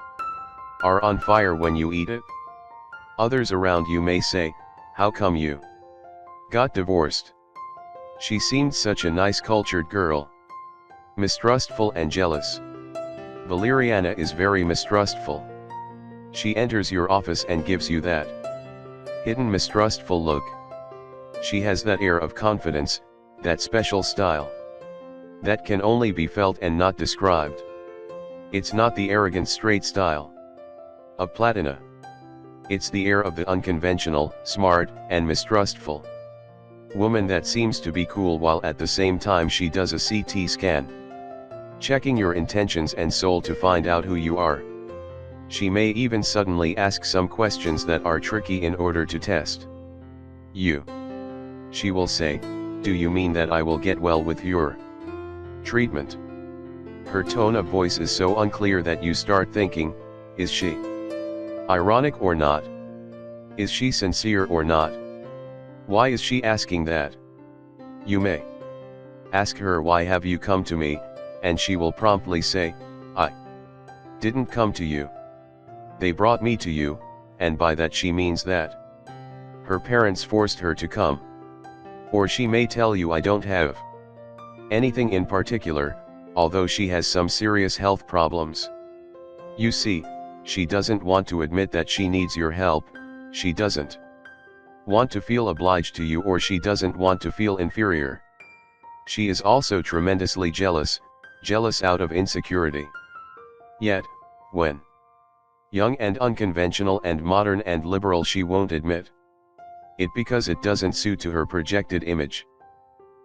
are on fire when you eat it. Others around you may say, "How come you got divorced? She seemed such a nice cultured girl." Mistrustful and jealous. Valeriana is very mistrustful. She enters your office and gives you that hidden mistrustful look. She has that air of confidence, that special style that can only be felt and not described. It's not the arrogant straight style of Platina. It's the air of the unconventional, smart, and mistrustful woman that seems to be cool while at the same time she does a CT scan, checking your intentions and soul to find out who you are. She may even suddenly ask some questions that are tricky in order to test you. She will say, "Do you mean that I will get well with your treatment?" Her tone of voice is so unclear that you start thinking, is she ironic or not? Is she sincere or not? Why is she asking that? You may ask her, "Why have you come to me?" and she will promptly say, "I didn't come to you. They brought me to you," and by that she means that her parents forced her to come. Or she may tell you, "I don't have anything in particular, although she has some serious health problems. You see, she doesn't want to admit that she needs your help, she doesn't want to feel obliged to you, or she doesn't want to feel inferior. She is also tremendously jealous out of insecurity. Yet, when young and unconventional and modern and liberal, she won't admit it because it doesn't suit to her projected image.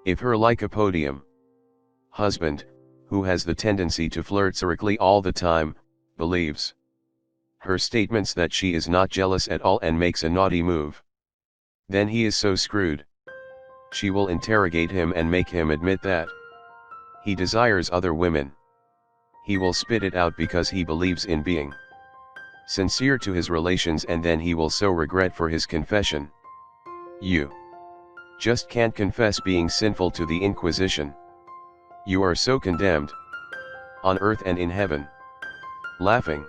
If her lycopodium husband, who has the tendency to flirt satirically all the time, believes her statements that she is not jealous at all and makes a naughty move, then he is so screwed. She will interrogate him and make him admit that he desires other women. He will spit it out because he believes in being sincere to his relations, and then he will so regret for his confession. You just can't confess being sinful to the Inquisition. You are so condemned, on earth and in heaven. Laughing,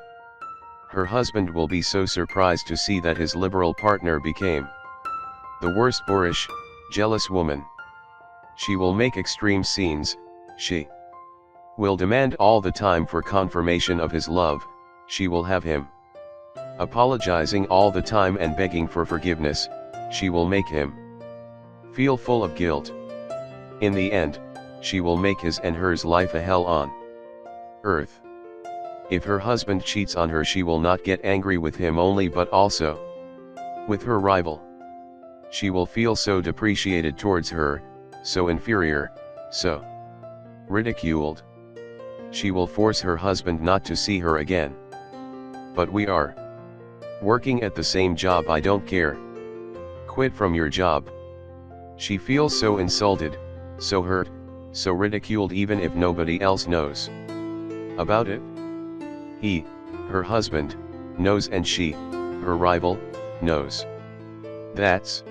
her husband will be so surprised to see that his liberal partner became the worst boorish, jealous woman. She will make extreme scenes, she will demand all the time for confirmation of his love, she will have him apologizing all the time and begging for forgiveness, she will make him feel full of guilt. In the end, she will make his and hers life a hell on earth. If her husband cheats on her, she will not get angry with him only but also with her rival. She will feel so depreciated towards her, so inferior, so ridiculed. She will force her husband not to see her again. But we are working at the same job, I don't care. Quit from your job. She feels so insulted, so hurt, so ridiculed, even if nobody else knows about it. He, her husband, knows, and she, her rival, knows. That's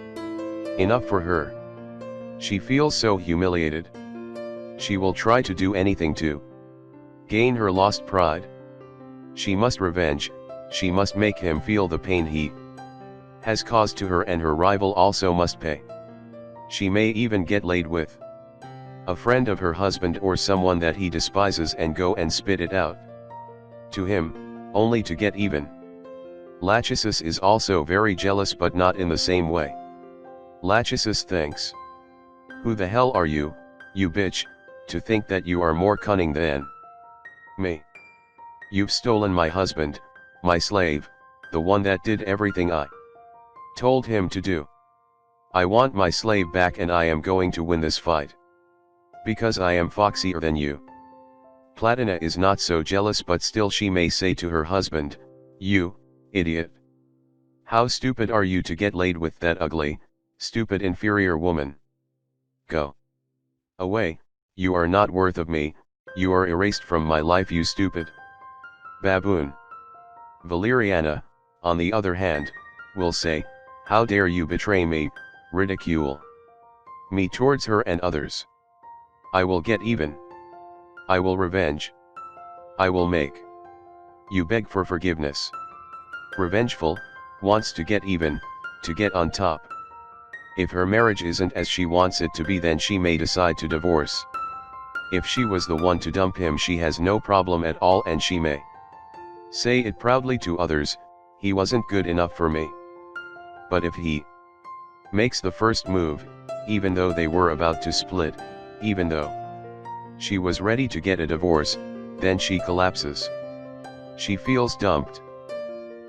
enough for her. She feels so humiliated. She will try to do anything to gain her lost pride. She must revenge, she must make him feel the pain he has caused to her, and her rival also must pay. She may even get laid with a friend of her husband or someone that he despises and go and spit it out to him, only to get even. Lachesis is also very jealous, but not in the same way. Lachesis thinks, who the hell are you, you bitch, to think that you are more cunning than me? You've stolen my husband, my slave, the one that did everything I told him to do. I want my slave back, and I am going to win this fight. Because I am foxier than you. Platina is not so jealous, but still she may say to her husband, you idiot. How stupid are you to get laid with that ugly, stupid inferior woman? Go away, you are not worth of me, you are erased from my life, you stupid baboon. Valeriana, on the other hand, will say, how dare you betray me, ridicule me towards her and others. I will get even. I will revenge. I will make you beg for forgiveness. Revengeful, wants to get even, to get on top. If her marriage isn't as she wants it to be, then she may decide to divorce. If she was the one to dump him, she has no problem at all, and she may say it proudly to others, he wasn't good enough for me. But if he makes the first move, even though they were about to split, even though she was ready to get a divorce, then she collapses. She feels dumped,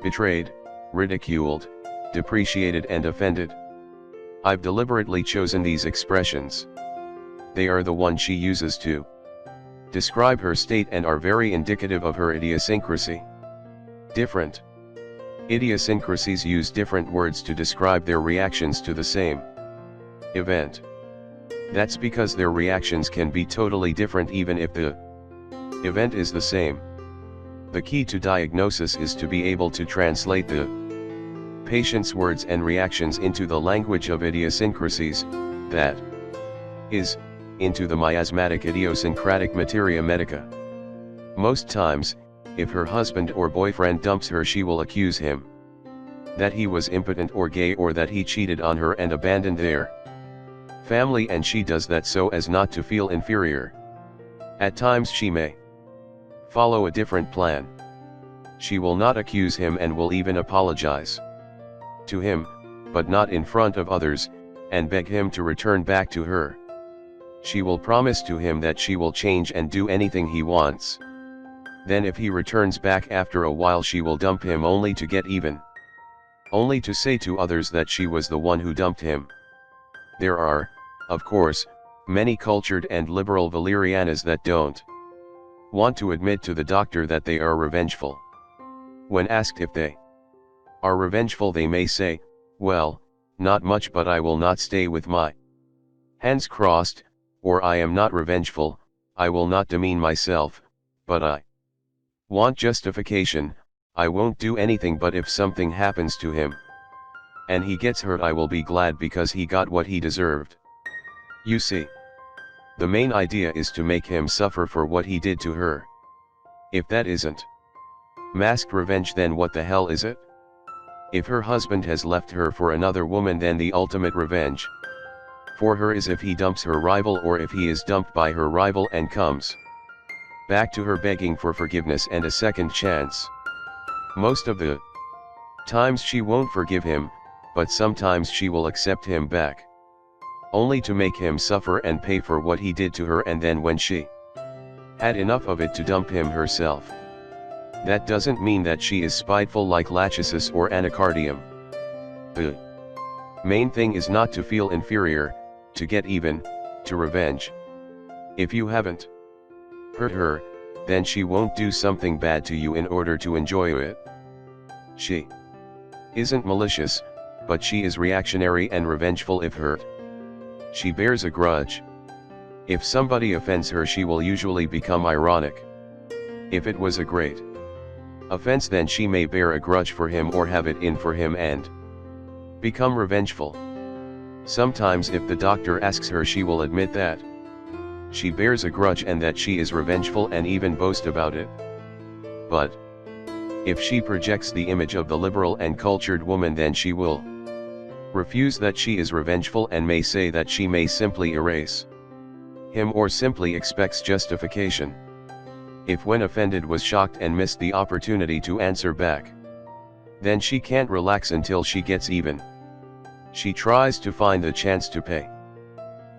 betrayed, ridiculed, depreciated and offended. I've deliberately chosen these expressions. They are the ones she uses to describe her state and are very indicative of her idiosyncrasy. Different idiosyncrasies use different words to describe their reactions to the same event. That's because their reactions can be totally different even if the event is the same. The key to diagnosis is to be able to translate the patient's words and reactions into the language of idiosyncrasies, that is, into the miasmatic idiosyncratic materia medica. Most times, if her husband or boyfriend dumps her, she will accuse him that he was impotent or gay, or that he cheated on her and abandoned their family, and she does that so as not to feel inferior. At times she may follow a different plan. She will not accuse him and will even apologize to him, but not in front of others, and beg him to return back to her. She will promise to him that she will change and do anything he wants. Then if he returns back after a while, she will dump him only to get even. Only to say to others that she was the one who dumped him. There are, of course, many cultured and liberal Valerianas that don't want to admit to the doctor that they are revengeful. When asked if they are revengeful, they may say, "Well, not much, but I will not stay with my hands crossed," or "I am not revengeful, I will not demean myself, but I want justification, I won't do anything, but if something happens to him and he gets hurt, I will be glad because he got what he deserved." You see, the main idea is to make him suffer for what he did to her. If that isn't masked revenge, then what the hell is it? If her husband has left her for another woman, then the ultimate revenge for her is if he dumps her rival, or if he is dumped by her rival and comes back to her begging for forgiveness and a second chance. Most of the times she won't forgive him, but sometimes she will accept him back, only to make him suffer and pay for what he did to her, and then when she had enough of it, to dump him herself. That doesn't mean that she is spiteful like Lachesis or Anacardium. The main thing is not to feel inferior, to get even, to revenge. If you haven't hurt her, then she won't do something bad to you in order to enjoy it. She isn't malicious, but she is reactionary and revengeful if hurt. She bears a grudge. If somebody offends her, she will usually become ironic. If it was a great offense, then she may bear a grudge for him or have it in for him and become revengeful. Sometimes if the doctor asks her, she will admit that she bears a grudge and that she is revengeful and even boast about it. But if she projects the image of the liberal and cultured woman, then she will refuse that she is revengeful and may say that she may simply erase him or simply expects justification. If when offended was shocked and missed the opportunity to answer back, then she can't relax until she gets even. She tries to find the chance to pay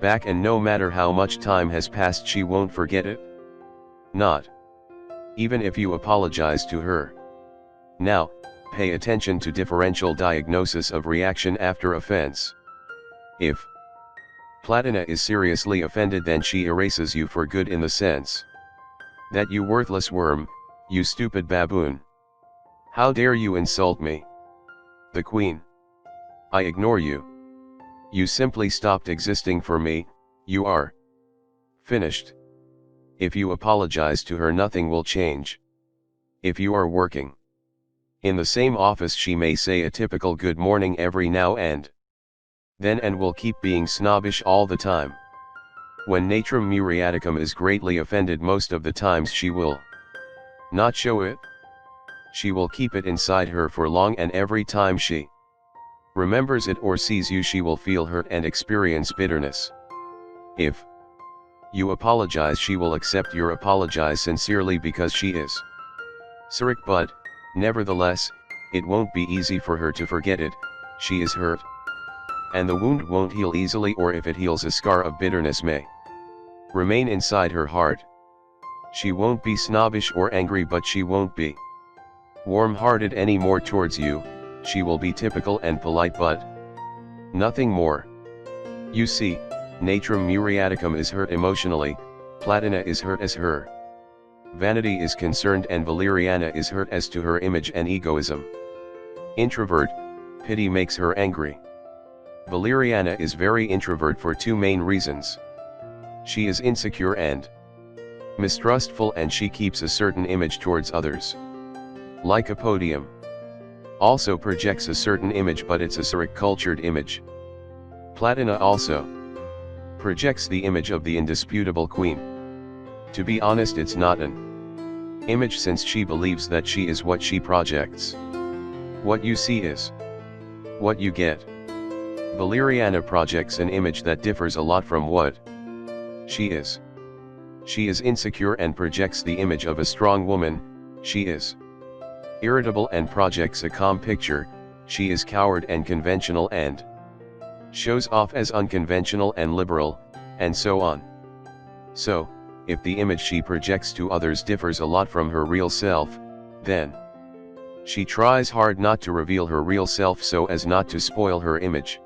back, and no matter how much time has passed, she won't forget it. Not even if you apologize to her. Now, pay attention to differential diagnosis of reaction after offense. If Platina is seriously offended, then she erases you for good, in the sense that you worthless worm, you stupid baboon. How dare you insult me? The Queen. I ignore you. You simply stopped existing for me, you are finished. If you apologize to her, nothing will change. If you are working in the same office, she may say a typical good morning every now and then and will keep being snobbish all the time. When Natrum muriaticum is greatly offended, most of the times she will not show it. She will keep it inside her for long, and every time she remembers it or sees you, she will feel hurt and experience bitterness. If you apologize, she will accept your apologize sincerely because she is Cyric, but nevertheless, it won't be easy for her to forget it. She is hurt, and the wound won't heal easily, or if it heals, a scar of bitterness may remain inside her heart. She won't be snobbish or angry, but she won't be warm-hearted anymore towards you. She will be typical and polite, but nothing more. You see, Natrum muriaticum is hurt emotionally, Platina is hurt as her vanity is concerned, and Valeriana is hurt as to her image and egoism. Introvert, pity makes her angry. Valeriana is very introvert for two main reasons. She is insecure and mistrustful, and she keeps a certain image towards others. Lycopodium also projects a certain image, but it's a Cyric cultured image. Platina also projects the image of the indisputable queen. To be honest, it's not an image, since she believes that she is what she projects. What you see is what you get. Valeriana projects an image that differs a lot from what she is. She is insecure and projects the image of a strong woman. She is irritable and projects a calm picture. She is coward and conventional and shows off as unconventional and liberal, and so on. So, if the image she projects to others differs a lot from her real self, then she tries hard not to reveal her real self so as not to spoil her image.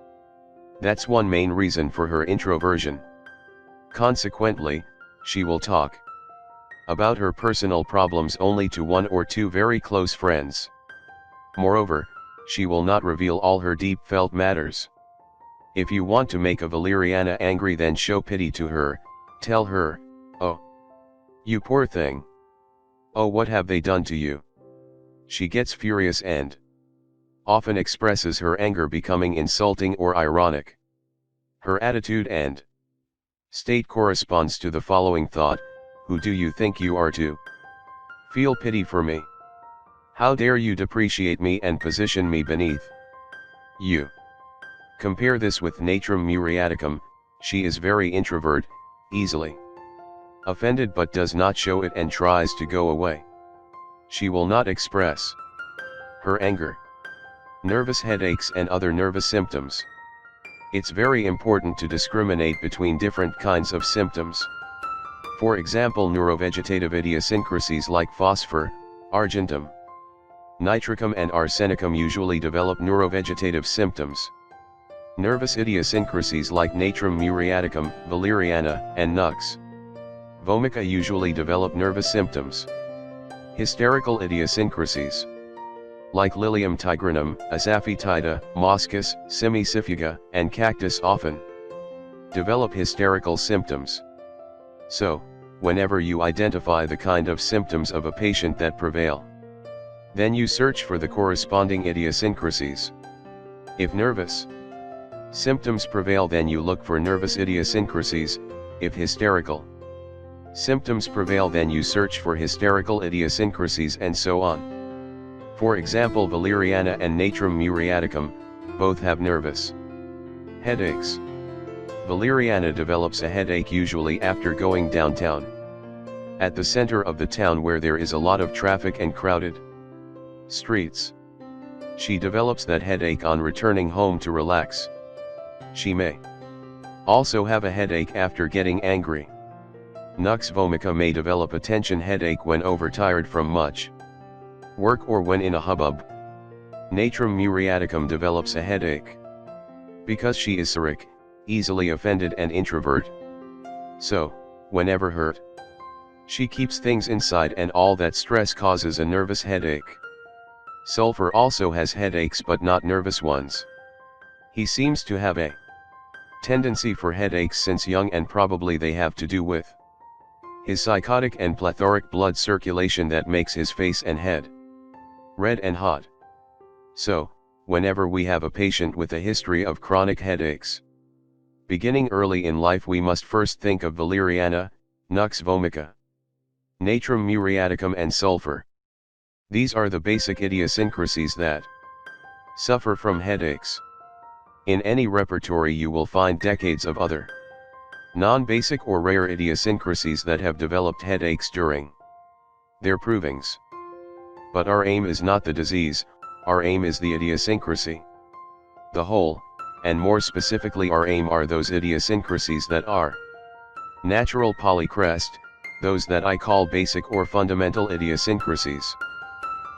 That's one main reason for her introversion. Consequently, she will talk about her personal problems only to one or two very close friends. Moreover, she will not reveal all her deep-felt matters. If you want to make a Valeriana angry, then show pity to her, tell her, "Oh, you poor thing. Oh, what have they done to you?" She gets furious and often expresses her anger, becoming insulting or ironic. Her attitude and state corresponds to the following thought: who do you think you are to feel pity for me? How dare you depreciate me and position me beneath you? Compare this with Natrum muriaticum. She is very introvert, easily offended but does not show it and tries to go away. She will not express her anger, nervous headaches and other nervous symptoms. It's very important to discriminate between different kinds of symptoms. For example, neurovegetative idiosyncrasies like phosphor, argentum, nitricum and arsenicum usually develop neurovegetative symptoms. Nervous idiosyncrasies like Natrum muriaticum, Valeriana, and Nux vomica usually develop nervous symptoms. Hysterical idiosyncrasies like Lilium tigrinum, Asafoetida, Moschus, Semicifuga, and Cactus often develop hysterical symptoms. So, whenever you identify the kind of symptoms of a patient that prevail, then you search for the corresponding idiosyncrasies. If nervous symptoms prevail, then you look for nervous idiosyncrasies. If hysterical symptoms prevail, then you search for hysterical idiosyncrasies, and so on. For example, Valeriana and Natrum muriaticum both have nervous headaches. Valeriana develops a headache usually after going downtown, at the center of the town where there is a lot of traffic and crowded streets. She develops that headache on returning home to relax. She may also have a headache after getting angry. Nux vomica may develop a tension headache when overtired from much work or when in a hubbub. Natrum muriaticum develops a headache because she is serotic, easily offended and introvert. So, whenever hurt, she keeps things inside, and all that stress causes a nervous headache. Sulfur also has headaches but not nervous ones. He seems to have a tendency for headaches since young, and probably they have to do with his psychotic and plethoric blood circulation that makes his face and head red and hot. So, whenever we have a patient with a history of chronic headaches beginning early in life, we must first think of Valeriana, Nux vomica, Natrum muriaticum and sulfur. These are the basic idiosyncrasies that suffer from headaches. In any repertory you will find decades of other non-basic or rare idiosyncrasies that have developed headaches during their provings. But our aim is not the disease, our aim is the idiosyncrasy. The whole, and more specifically our aim are those idiosyncrasies that are natural polycrest, those that I call basic or fundamental idiosyncrasies,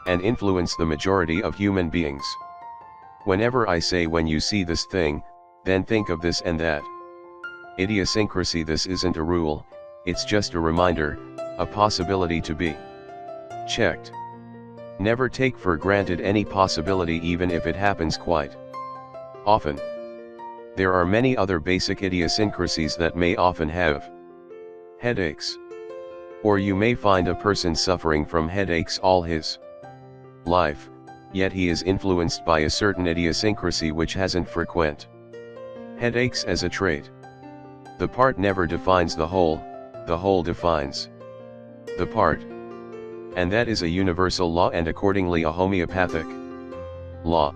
and influence the majority of human beings. Whenever I say when you see this thing, then think of this and that idiosyncrasy, this isn't a rule, it's just a reminder, a possibility to be checked. Never take for granted any possibility even if it happens quite often. There are many other basic idiosyncrasies that may often have headaches. Or you may find a person suffering from headaches all his life, yet he is influenced by a certain idiosyncrasy which hasn't frequent headaches as a trait. The part never defines the whole defines the part. And that is a universal law and accordingly a homeopathic law.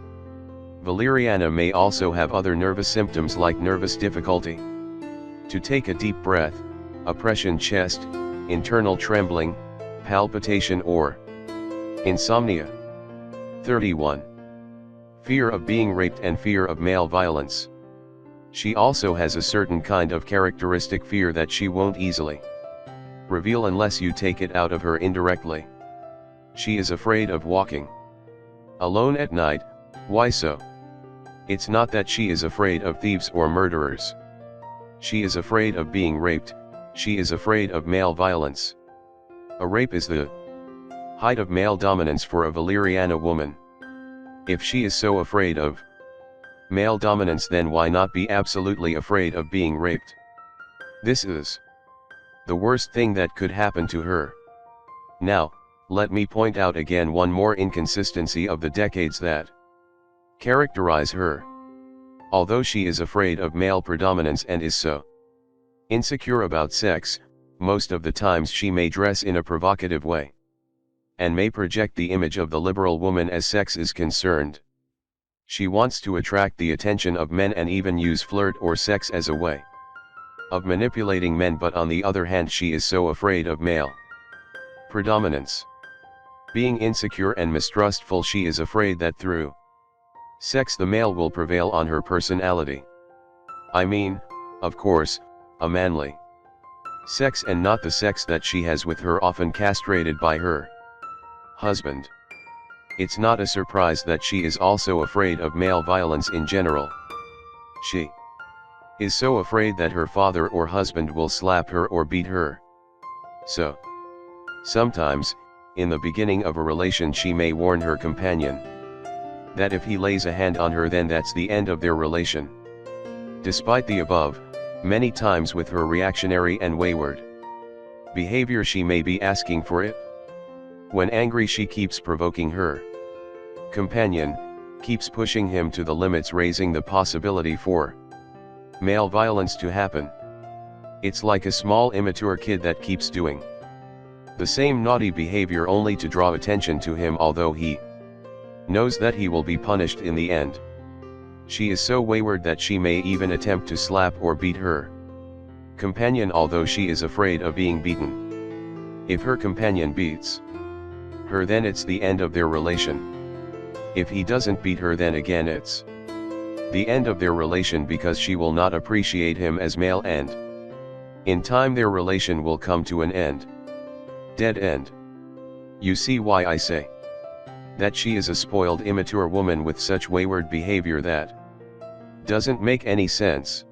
Valeriana may also have other nervous symptoms like nervous difficulty to take a deep breath, oppression chest, internal trembling, palpitation or insomnia. 31. Fear of being raped and fear of male violence. She also has a certain kind of characteristic fear that she won't easily reveal unless you take it out of her indirectly. She is afraid of walking alone at night. Why so? It's not that she is afraid of thieves or murderers. She is afraid of being raped. She is afraid of male violence. A rape is the height of male dominance for a Valeriana woman. If she is so afraid of male dominance, then why not be absolutely afraid of being raped? This is the worst thing that could happen to her. Now, let me point out again one more inconsistency of the decades that characterize her. Although she is afraid of male predominance and is so insecure about sex, most of the times she may dress in a provocative way, and may project the image of the liberal woman as sex is concerned. She wants to attract the attention of men and even use flirt or sex as a way of manipulating men, but on the other hand she is so afraid of male predominance. Being insecure and mistrustful, she is afraid that through sex the male will prevail on her personality. I mean, of course, a manly sex and not the sex that she has with her often castrated by her husband. It's not a surprise that she is also afraid of male violence in general. She is so afraid that her father or husband will slap her or beat her. So, sometimes, in the beginning of a relation, she may warn her companion that if he lays a hand on her, then that's the end of their relation. Despite the above, many times with her reactionary and wayward behavior she may be asking for it. When angry, she keeps provoking her companion, keeps pushing him to the limits, raising the possibility for male violence to happen. It's like a small immature kid that keeps doing the same naughty behavior only to draw attention to him, although he knows that he will be punished in the end. She is so wayward that she may even attempt to slap or beat her companion, although she is afraid of being beaten. If her companion beats her, then it's the end of their relation. If he doesn't beat her, then again it's the end of their relation, because she will not appreciate him as male, and in time their relation will come to an end. Dead end. You see why I say that she is a spoiled, immature woman with such wayward behavior that doesn't make any sense.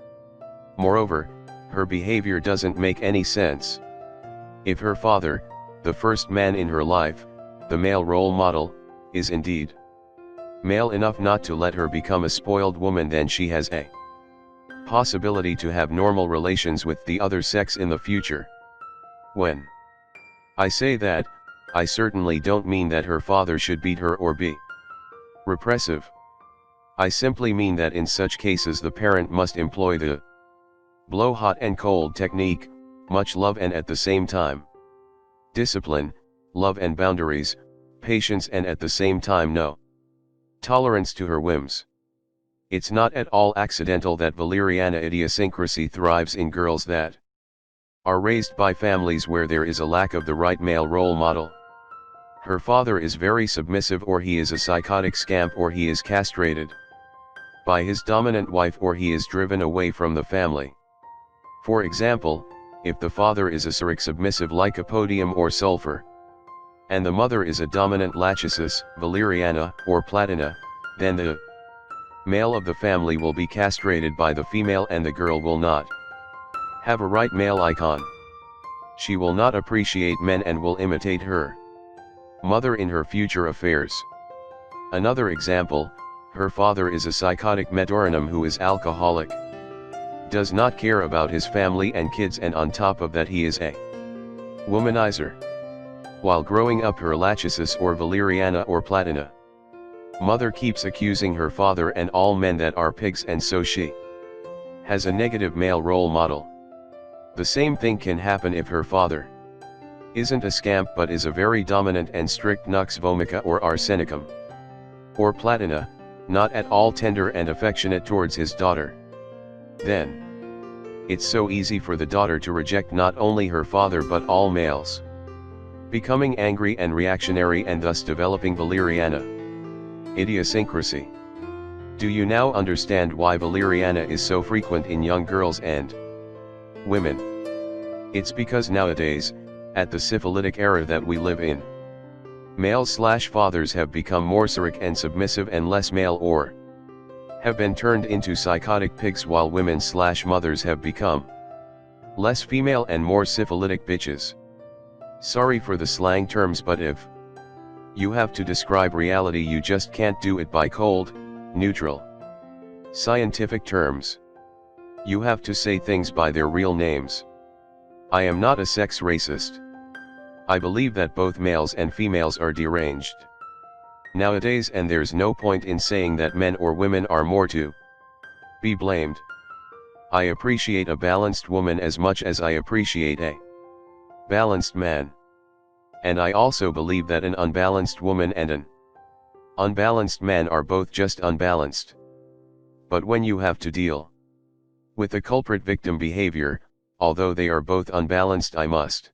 Moreover, her behavior doesn't make any sense. If her father, the first man in her life, the male role model, is indeed male enough not to let her become a spoiled woman, then she has a possibility to have normal relations with the other sex in the future. When I say that, I certainly don't mean that her father should beat her or be repressive. I simply mean that in such cases the parent must employ the blow hot and cold technique, much love and at the same time discipline, love and boundaries, patience and at the same time no tolerance to her whims. It's not at all accidental that Valeriana idiosyncrasy thrives in girls that are raised by families where there is a lack of the right male role model. Her father is very submissive, or he is a psychotic scamp, or he is castrated by his dominant wife, or he is driven away from the family. For example, if the father is a Cyric submissive Lycopodium or Sulfur, and the mother is a dominant Lachesis, Valeriana, or Platina, then the male of the family will be castrated by the female, and the girl will not have a right male icon. She will not appreciate men and will imitate her mother in her future affairs. Another example, her father is a psychotic Medorinum who is alcoholic, does not care about his family and kids, and on top of that he is a womanizer. While growing up, her Lachesis or Valeriana or Platina mother keeps accusing her father and all men that are pigs, and so she has a negative male role model. The same thing can happen if her father isn't a scamp but is a very dominant and strict Nux Vomica or Arsenicum, or Platina, not at all tender and affectionate towards his daughter. Then It's so easy for the daughter to reject not only her father but all males. Becoming angry and reactionary and thus developing Valeriana idiosyncrasy. Do you now understand why Valeriana is so frequent in young girls and women? It's because nowadays, at the syphilitic era that we live in, males/fathers have become more cyric and submissive and less male, or have been turned into psychotic pigs, while women/mothers have become less female and more syphilitic bitches. Sorry for the slang terms, but if you have to describe reality, you just can't do it by cold, neutral, scientific terms. You have to say things by their real names. I am not a sex racist. I believe that both males and females are deranged nowadays, and there's no point in saying that men or women are more to be blamed. I appreciate a balanced woman as much as I appreciate a balanced man. And I also believe that an unbalanced woman and an unbalanced man are both just unbalanced. But when you have to deal with the culprit-victim behavior, although they are both unbalanced, I must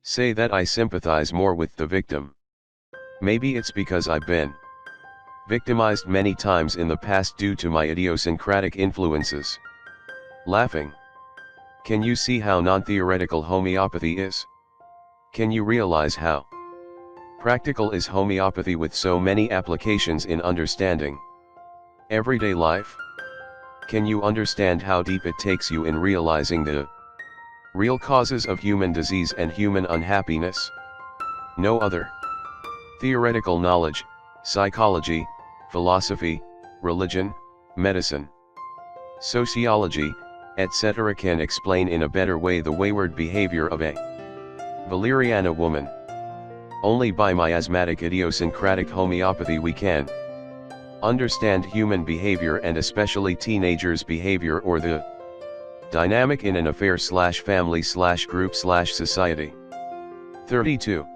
say that I sympathize more with the victim. Maybe it's because I've been victimized many times in the past due to my idiosyncratic influences. Laughing. Can you see how non-theoretical homeopathy is? Can you realize how practical is homeopathy with so many applications in understanding everyday life? Can you understand how deep it takes you in realizing the real causes of human disease and human unhappiness? No other theoretical knowledge, psychology, philosophy, religion, medicine, sociology, etc. can explain in a better way the wayward behavior of a Valeriana woman. Only by miasmatic idiosyncratic homeopathy we can understand human behavior, and especially teenagers' behavior, or the dynamic in an affair/family/group/society. 32.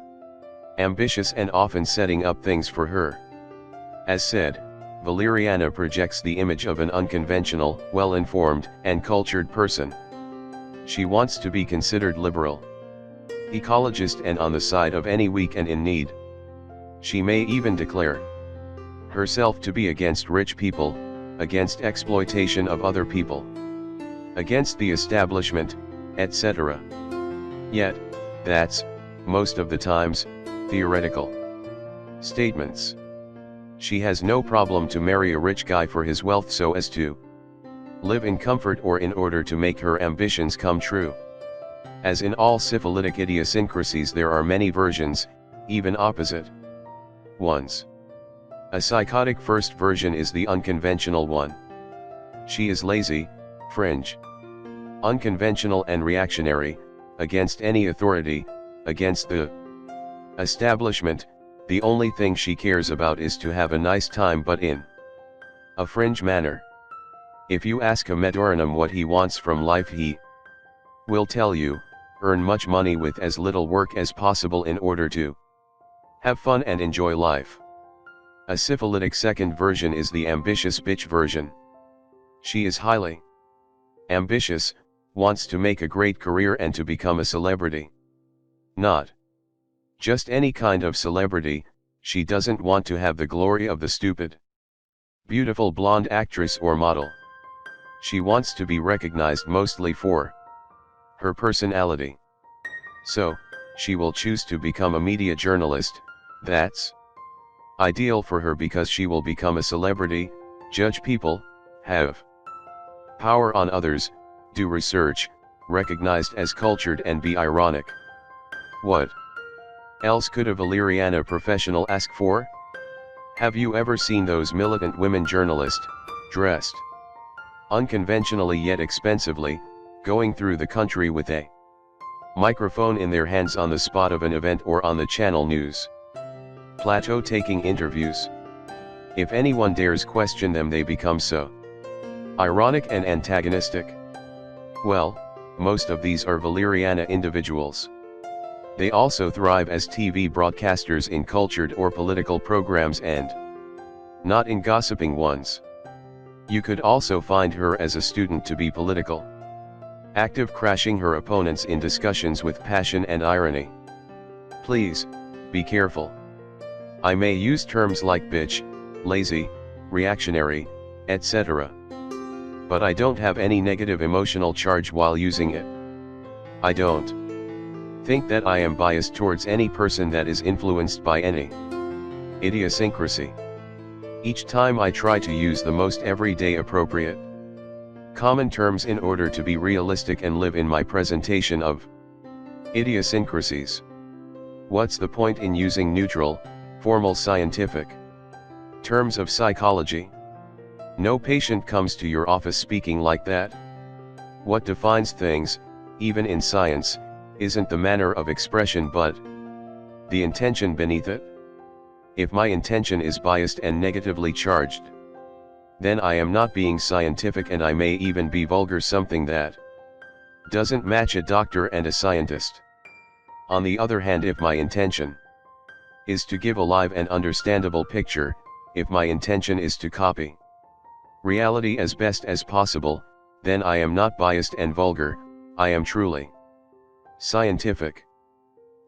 Ambitious and often setting up things for her. As said, Valeriana projects the image of an unconventional, well-informed, and cultured person. She wants to be considered liberal, ecologist, and on the side of any weak and in need. She may even declare herself to be against rich people, against exploitation of other people, against the establishment, etc. Yet, that's, most of the times, theoretical statements. She has no problem to marry a rich guy for his wealth so as to live in comfort, or in order to make her ambitions come true. As in all syphilitic idiosyncrasies, there are many versions, even opposite ones. A psychotic first version is the unconventional one. She is lazy, fringe, unconventional and reactionary, against any authority, against the establishment. The only thing she cares about is to have a nice time, but in a fringe manner. If you ask a Medorinum what he wants from life, he will tell you, earn much money with as little work as possible in order to have fun and enjoy life. A syphilitic second version is the ambitious bitch version. She is highly ambitious, wants to make a great career and to become a celebrity. Not just any kind of celebrity. She doesn't want to have the glory of the stupid, beautiful blonde actress or model. She wants to be recognized mostly for her personality. So, she will choose to become a media journalist. That's ideal for her because she will become a celebrity, judge people, have power on others, do research, recognized as cultured, and be ironic. What else could a Valeriana professional ask for? Have you ever seen those militant women journalists, dressed unconventionally yet expensively, going through the country with a microphone in their hands on the spot of an event or on the channel news plateau taking interviews? If anyone dares question them, they become so ironic and antagonistic. Well, most of these are Valeriana individuals. They also thrive as TV broadcasters in cultured or political programs, and not in gossiping ones. You could also find her as a student to be political. Active crashing her opponents in discussions with passion and irony. Please, be careful. I may use terms like bitch, lazy, reactionary, etc. But I don't have any negative emotional charge while using it. I don't think that I am biased towards any person that is influenced by any idiosyncrasy. Each time I try to use the most everyday appropriate common terms in order to be realistic and live in my presentation of idiosyncrasies. What's the point in using neutral, formal scientific terms of psychology? No patient comes to your office speaking like that. What defines things, even in science, isn't the manner of expression but the intention beneath it. If my intention is biased and negatively charged, then I am not being scientific and I may even be vulgar, something that doesn't match a doctor and a scientist. On the other hand, if my intention is to give a live and understandable picture, if my intention is to copy reality as best as possible, then I am not biased and vulgar, I am truly scientific.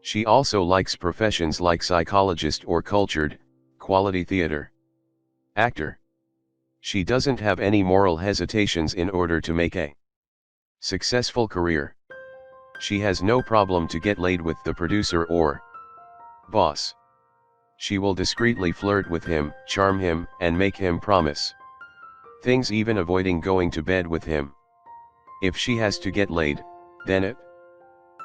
She also likes professions like psychologist or cultured, quality theater actor. She doesn't have any moral hesitations in order to make a successful career. She has no problem to get laid with the producer or boss. She will discreetly flirt with him, charm him, and make him promise things, even avoiding going to bed with him. If she has to get laid, then it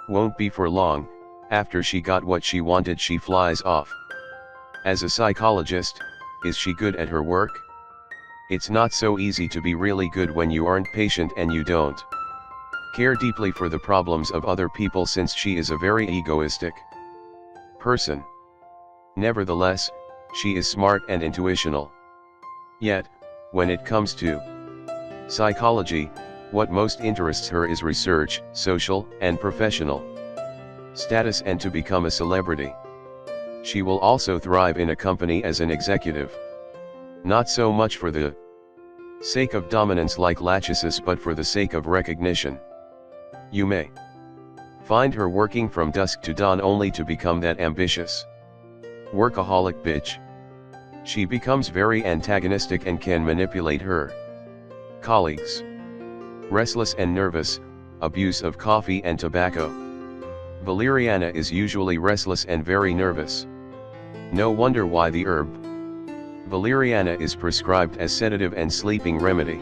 won't be for long. After she got what she wanted, she flies off. As a psychologist, is she good at her work? It's not so easy to be really good when you aren't patient and you don't care deeply for the problems of other people, since she is a very egoistic person. Nevertheless, she is smart and intuitional. Yet, when it comes to psychology, what most interests her is research, social and professional status, and to become a celebrity. She will also thrive in a company as an executive. Not so much for the sake of dominance like Lachesis, but for the sake of recognition. You may find her working from dusk to dawn only to become that ambitious workaholic bitch. She becomes very antagonistic and can manipulate her colleagues. Restless and nervous, abuse of coffee and tobacco. Valeriana is usually restless and very nervous. No wonder why the herb Valeriana is prescribed as sedative and sleeping remedy.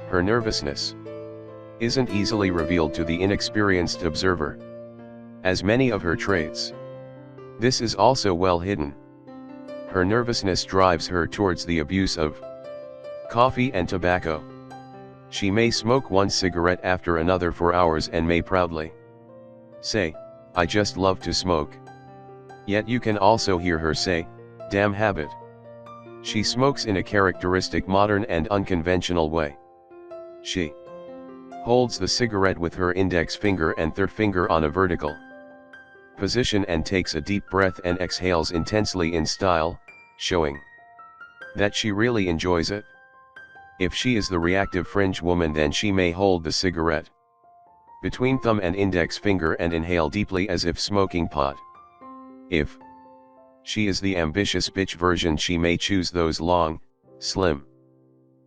Her nervousness isn't easily revealed to the inexperienced observer, as many of her traits. This is also well hidden. Her nervousness drives her towards the abuse of coffee and tobacco. She may smoke one cigarette after another for hours and may proudly say, "I just love to smoke." Yet you can also hear her say, "Damn habit." She smokes in a characteristic modern and unconventional way. She holds the cigarette with her index finger and third finger on a vertical position and takes a deep breath and exhales intensely in style, showing that she really enjoys it. If she is the reactive fringe woman, then she may hold the cigarette between thumb and index finger and inhale deeply as if smoking pot. If she is the ambitious bitch version, she may choose those long, slim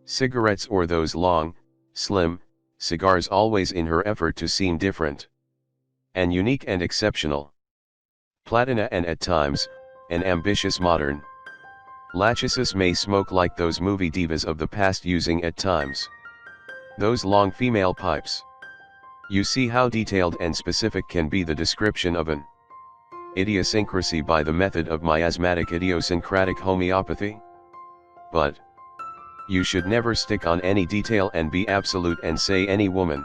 cigarettes or those long, slim cigars, always in her effort to seem different and unique and exceptional. Platina and at times, an ambitious modern Lachesis may smoke like those movie divas of the past, using at times those long female pipes. You see how detailed and specific can be the description of an idiosyncrasy by the method of miasmatic idiosyncratic homeopathy? But you should never stick on any detail and be absolute and say any woman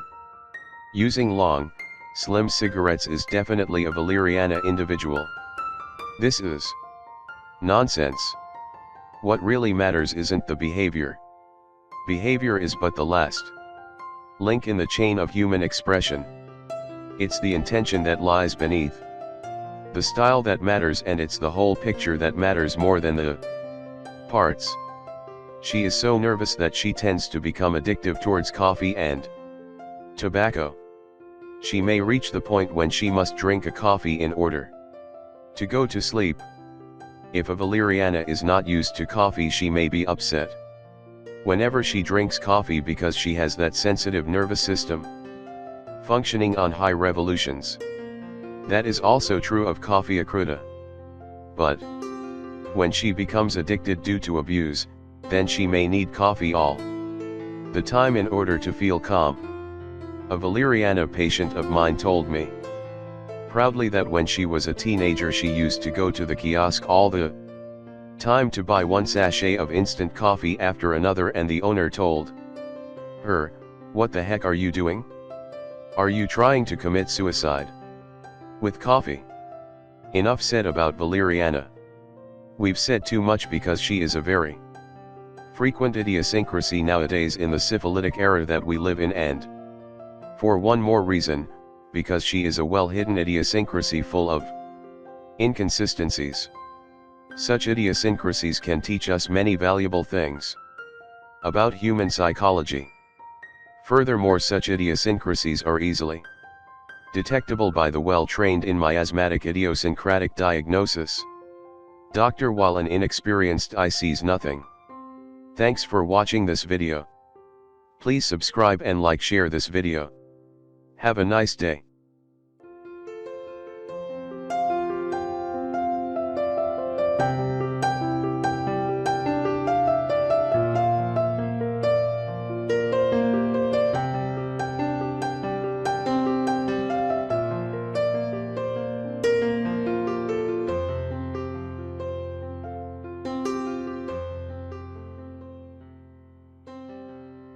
using long, slim cigarettes is definitely a Valeriana individual. This is nonsense. What really matters isn't the behavior. Behavior is but the last link in the chain of human expression. It's the intention that lies beneath. The style that matters, and it's the whole picture that matters more than the parts. She is so nervous that she tends to become addictive towards coffee and Tobacco. She may reach the point when she must drink a coffee in order to go to sleep. If a valeriana is not used to coffee, she may be upset whenever she drinks coffee because she has that sensitive nervous system functioning on high revolutions. That is also true of coffee accruta. But when she becomes addicted due to abuse, then she may need coffee all the time in order to feel calm. A valeriana patient of mine told me proudly that when she was a teenager she used to go to the kiosk all the time to buy one sachet of instant coffee after another, and the owner told her, "What the heck are you doing? Are you trying to commit suicide with coffee?" Enough said about valeriana. We've said too much because she is a very frequent idiosyncrasy nowadays in the syphilitic era that we live in, and for one more reason, because she is a well-hidden idiosyncrasy full of inconsistencies. Such idiosyncrasies can teach us many valuable things about human psychology. Furthermore, such idiosyncrasies are easily detectable by the well-trained in miasmatic idiosyncratic diagnosis doctor, while an inexperienced eye sees nothing. Thanks for watching this video. Please subscribe and share this video. Have a nice day.